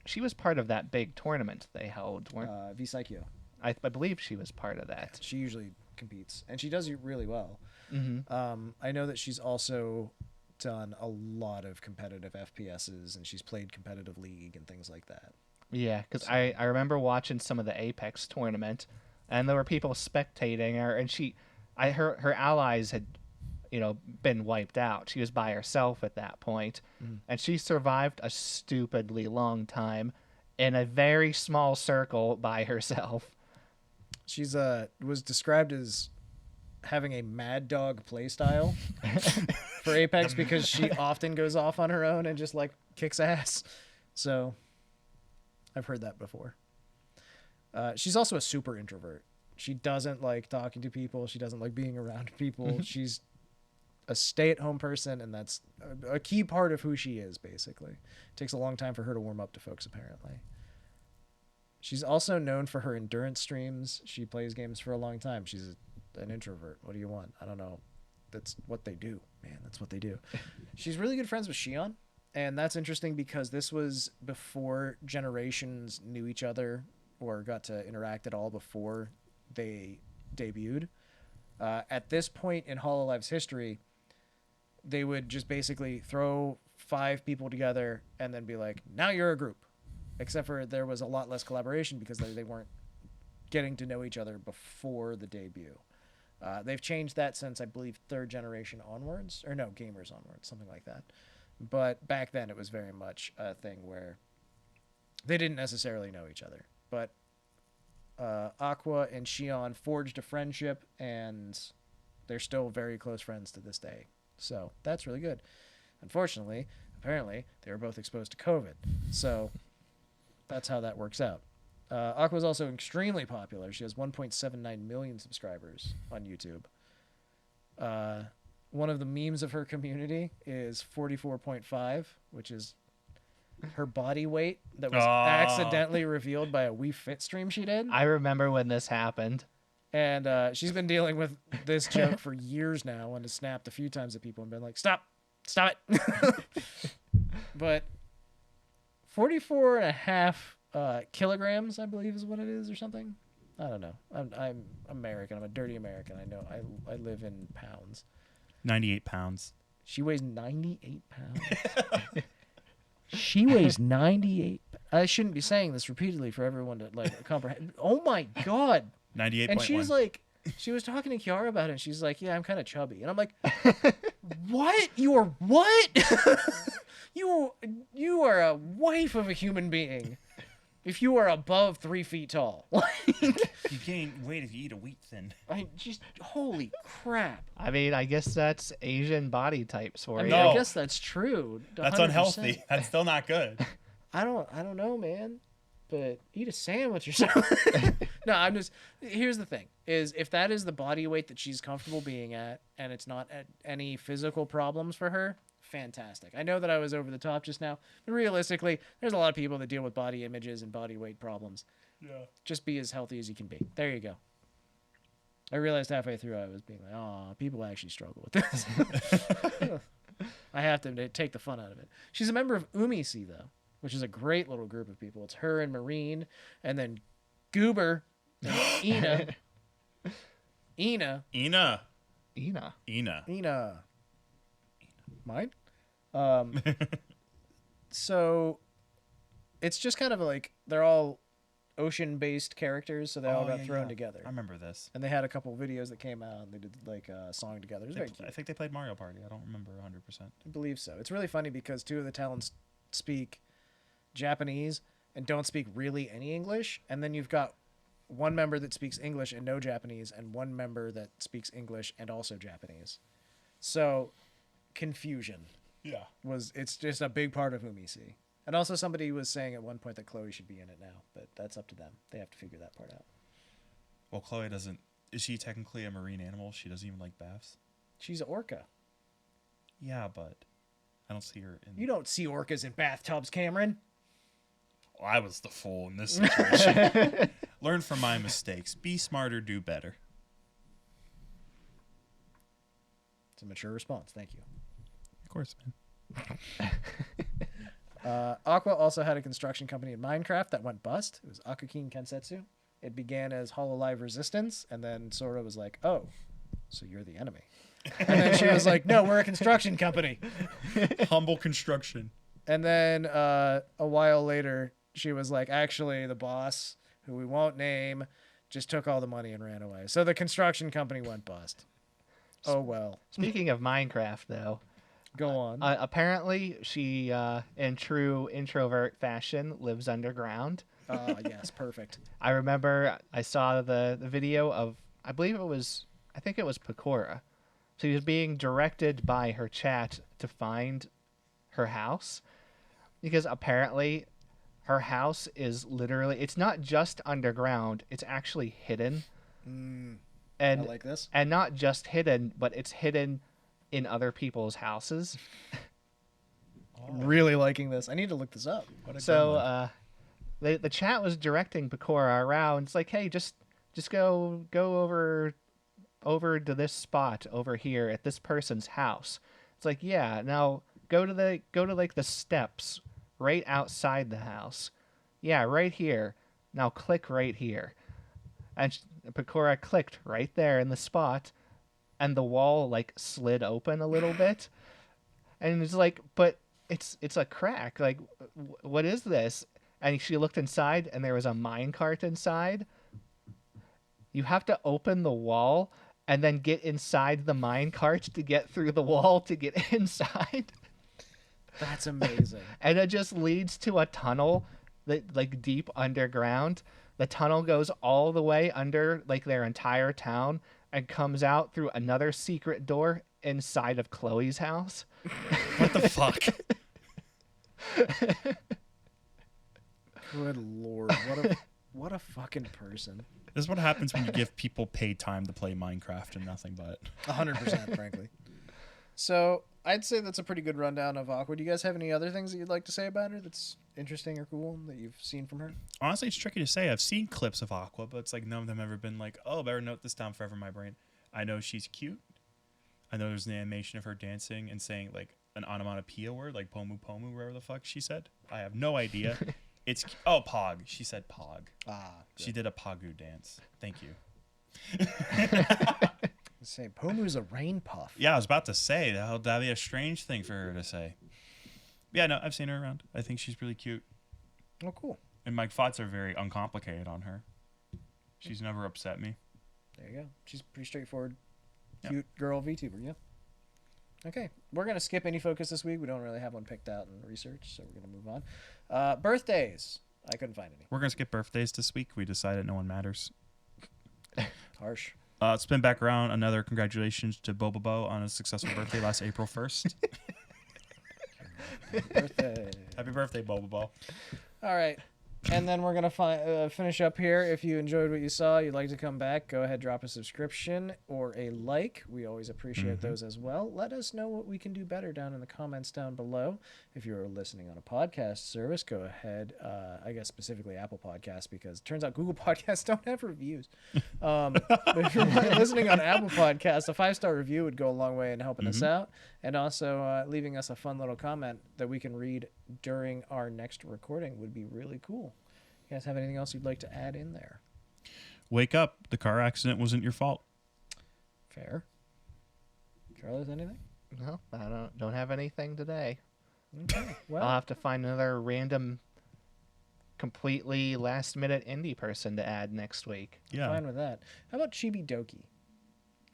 She was part of that big tournament they held. Vtubing. I believe she was part of that. Yeah, she usually competes, and she does it really well. Mm-hmm. I know that she's also done a lot of competitive FPSs, and she's played competitive League and things like that. Yeah, because I remember watching some of the Apex tournament, and there were people spectating her, and her allies had, been wiped out. She was by herself at that point, and she survived a stupidly long time in a very small circle by herself. She's was described as having a mad dog play style for Apex because she often goes off on her own and just like kicks ass. So I've heard that before. She's also a super introvert. She doesn't like talking to people. She doesn't like being around people. She's a stay-at-home person, and that's a key part of who she is, basically. It takes a long time for her to warm up to folks, apparently. She's also known for her endurance streams. She plays games for a long time. She's an introvert. What do you want? I don't know. That's what they do, man. That's what they do. She's really good friends with Shion, and that's interesting because this was before generations knew each other or got to interact at all before they debuted. At this point in Hololive's history, they would just basically throw 5 people together and then be like, now you're a group. Except for there was a lot less collaboration because they weren't getting to know each other before the debut. They've changed that since, I believe, 3rd generation onwards. Or no, Gamers onwards, something like that. But back then it was very much a thing where they didn't necessarily know each other. But Aqua and Shion forged a friendship, and they're still very close friends to this day. So that's really good. Unfortunately, apparently, they were both exposed to COVID. So that's how that works out. Aqua's also extremely popular. She has 1.79 million subscribers on YouTube. One of the memes of her community is 44.5, which is her body weight that was accidentally revealed by a Wii Fit stream she did. I remember when this happened. And she's been dealing with this joke for years now and has snapped a few times at people and been like, stop it. But 44.5 kilograms, I believe is what it is or something. I don't know. I'm American. I'm a dirty American. I know. I live in pounds. 98 pounds. She weighs 98 pounds. She weighs 98. I shouldn't be saying this repeatedly for everyone to like comprehend. Oh my God. 98.1. And she's like, she was talking to Kiara about it, and she's like, yeah, I'm kind of chubby. And I'm like, what? You are what? You are a wife of a human being if you are above 3 feet tall. You gain weight if you eat a wheat thin. I just, holy crap. I mean, I guess that's Asian body types for I you. mean, No. I guess that's true. That's 100%. unhealthy. That's still not good. I don't know, man. But eat a sandwich or something. No, here's the thing, is if that is the body weight that she's comfortable being at and it's not at any physical problems for her, fantastic. I know that I was over the top just now, but realistically, there's a lot of people that deal with body images and body weight problems. Yeah. Just be as healthy as you can be. There you go. I realized halfway through I was being like, oh, people actually struggle with this. I have to take the fun out of it. She's a member of Umisi, though, which is a great little group of people. It's her and Marine, and then Goober and Ina. Mine? So it's just kind of like they're all ocean-based characters, so they all got yeah, thrown yeah. together. I remember this. And they had a couple of videos that came out, and they did like a song together. It was very cute. I think they played Mario Party. I don't remember 100%. I believe so. It's really funny because two of the talents speak Japanese and don't speak really any English, and then you've got one member that speaks English and no Japanese, and one member that speaks English and also Japanese. So, confusion. Yeah. It's just a big part of Umisi. And also somebody was saying at one point that Chloe should be in it now, but that's up to them. They have to figure that part out. Well, Chloe doesn't. Is she technically a marine animal? She doesn't even like baths. She's an orca. Yeah, but I don't see her in. You don't see orcas in bathtubs, Cameron. Well, I was the fool in this situation. Learn from my mistakes. Be smarter, do better. It's a mature response. Thank you. Of course, man. Aqua also had a construction company in Minecraft that went bust. It was Akakin Kensetsu. It began as Hololive Resistance, and then Sora was like, "Oh, so you're the enemy." And then she was like, "No, we're a construction company." Humble construction. And then a while later, she was like, "Actually, the boss, who we won't name, just took all the money and ran away." So the construction company went bust. Oh well. Speaking of Minecraft, though, Go on. apparently she, in true introvert fashion, lives underground. Yes, perfect. I remember I saw the video of, I think it was Pecora. She was being directed by her chat to find her house, because apparently her house is literally, it's not just underground, it's actually hidden. I And like this. and not just hidden, but it's hidden in other people's houses. Really liking this. I need to look this up. What a So the chat was directing Pecora around. It's like, hey, just go over to this spot over here at this person's house. It's like, yeah, now go to like the steps right outside the house. Yeah, right here. Now click right here. And Pecora clicked right there in the spot, and the wall like slid open a little bit. And it's like, but it's a crack. Like, what is this? And she looked inside, and there was a minecart inside. You have to open the wall and then get inside the minecart to get through the wall to get inside. That's amazing. And it just leads to a tunnel that like deep underground. The tunnel goes all the way under like their entire town and comes out through another secret door inside of Chloe's house. What the fuck? Good lord. What a fucking person. This is what happens when you give people paid time to play Minecraft and nothing but. 100%, frankly. So I'd say that's a pretty good rundown of Aqua. Do you guys have any other things that you'd like to say about her that's interesting or cool that you've seen from her? Honestly, it's tricky to say. I've seen clips of Aqua, but it's like none of them ever been like, oh, better note this down forever in my brain. I know she's cute. I know there's an animation of her dancing and saying like an onomatopoeia word, like pomu pomu, wherever the fuck she said. I have no idea. Pog. She said pog. She did a pogu dance. Thank you. Say Pomu's a rain puff. Yeah, I was about to say that'd be a strange thing for her to say. Yeah, no, I've seen her around. I think she's really cute. Oh, cool. And my thoughts are very uncomplicated on her. She's never upset me. There you go. She's pretty straightforward, Yeah. cute girl VTuber. Yeah. Okay, we're gonna skip any focus this week. We don't really have one picked out in research, so we're gonna move on. Birthdays. I couldn't find any. We're gonna skip birthdays this week. We decided no one matters. Harsh. Spin back around. Another congratulations to Bobobo on his successful birthday last April 1st. Birthday. Happy birthday, Bobobo. All right. And then we're going to finish up here. If you enjoyed what you saw, you'd like to come back, go ahead, drop a subscription or a like. We always appreciate those as well. Let us know what we can do better down in the comments down below. If you're listening on a podcast service, go ahead. I guess specifically Apple Podcasts, because it turns out Google Podcasts don't have reviews. But if you're listening on Apple Podcasts, a 5-star review would go a long way in helping us out. And also leaving us a fun little comment that we can read during our next recording would be really cool. You guys have anything else you'd like to add in there? Wake up. The car accident wasn't your fault. Fair. Carlos, anything? No, I don't have anything today. Okay. Well, I'll have to find another random completely last-minute indie person to add next week. Yeah. Fine with that. How about Chibi Doki?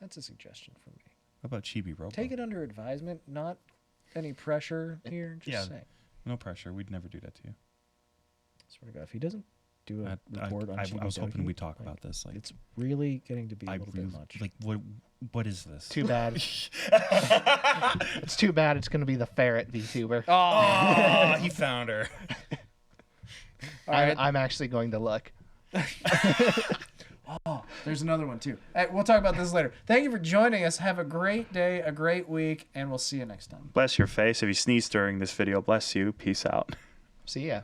That's a suggestion from me. How about Chibi Robo? Take it under advisement, not any pressure here. Just saying. No pressure. We'd never do that to you. Swear to God, if he doesn't do a report on I Chibi was hoping Doki, we'd talk like, about this. Like, it's really getting to be a I little really, bit much. like, what is this? Too bad. It's too bad it's going to be the ferret VTuber. Oh, he found her. All right. I'm actually going to look. Oh, there's another one too. Hey, we'll talk about this later. Thank you for joining us. Have a great day, a great week, and we'll see you next time. Bless your face. If you sneeze during this video, bless you. Peace out. See ya.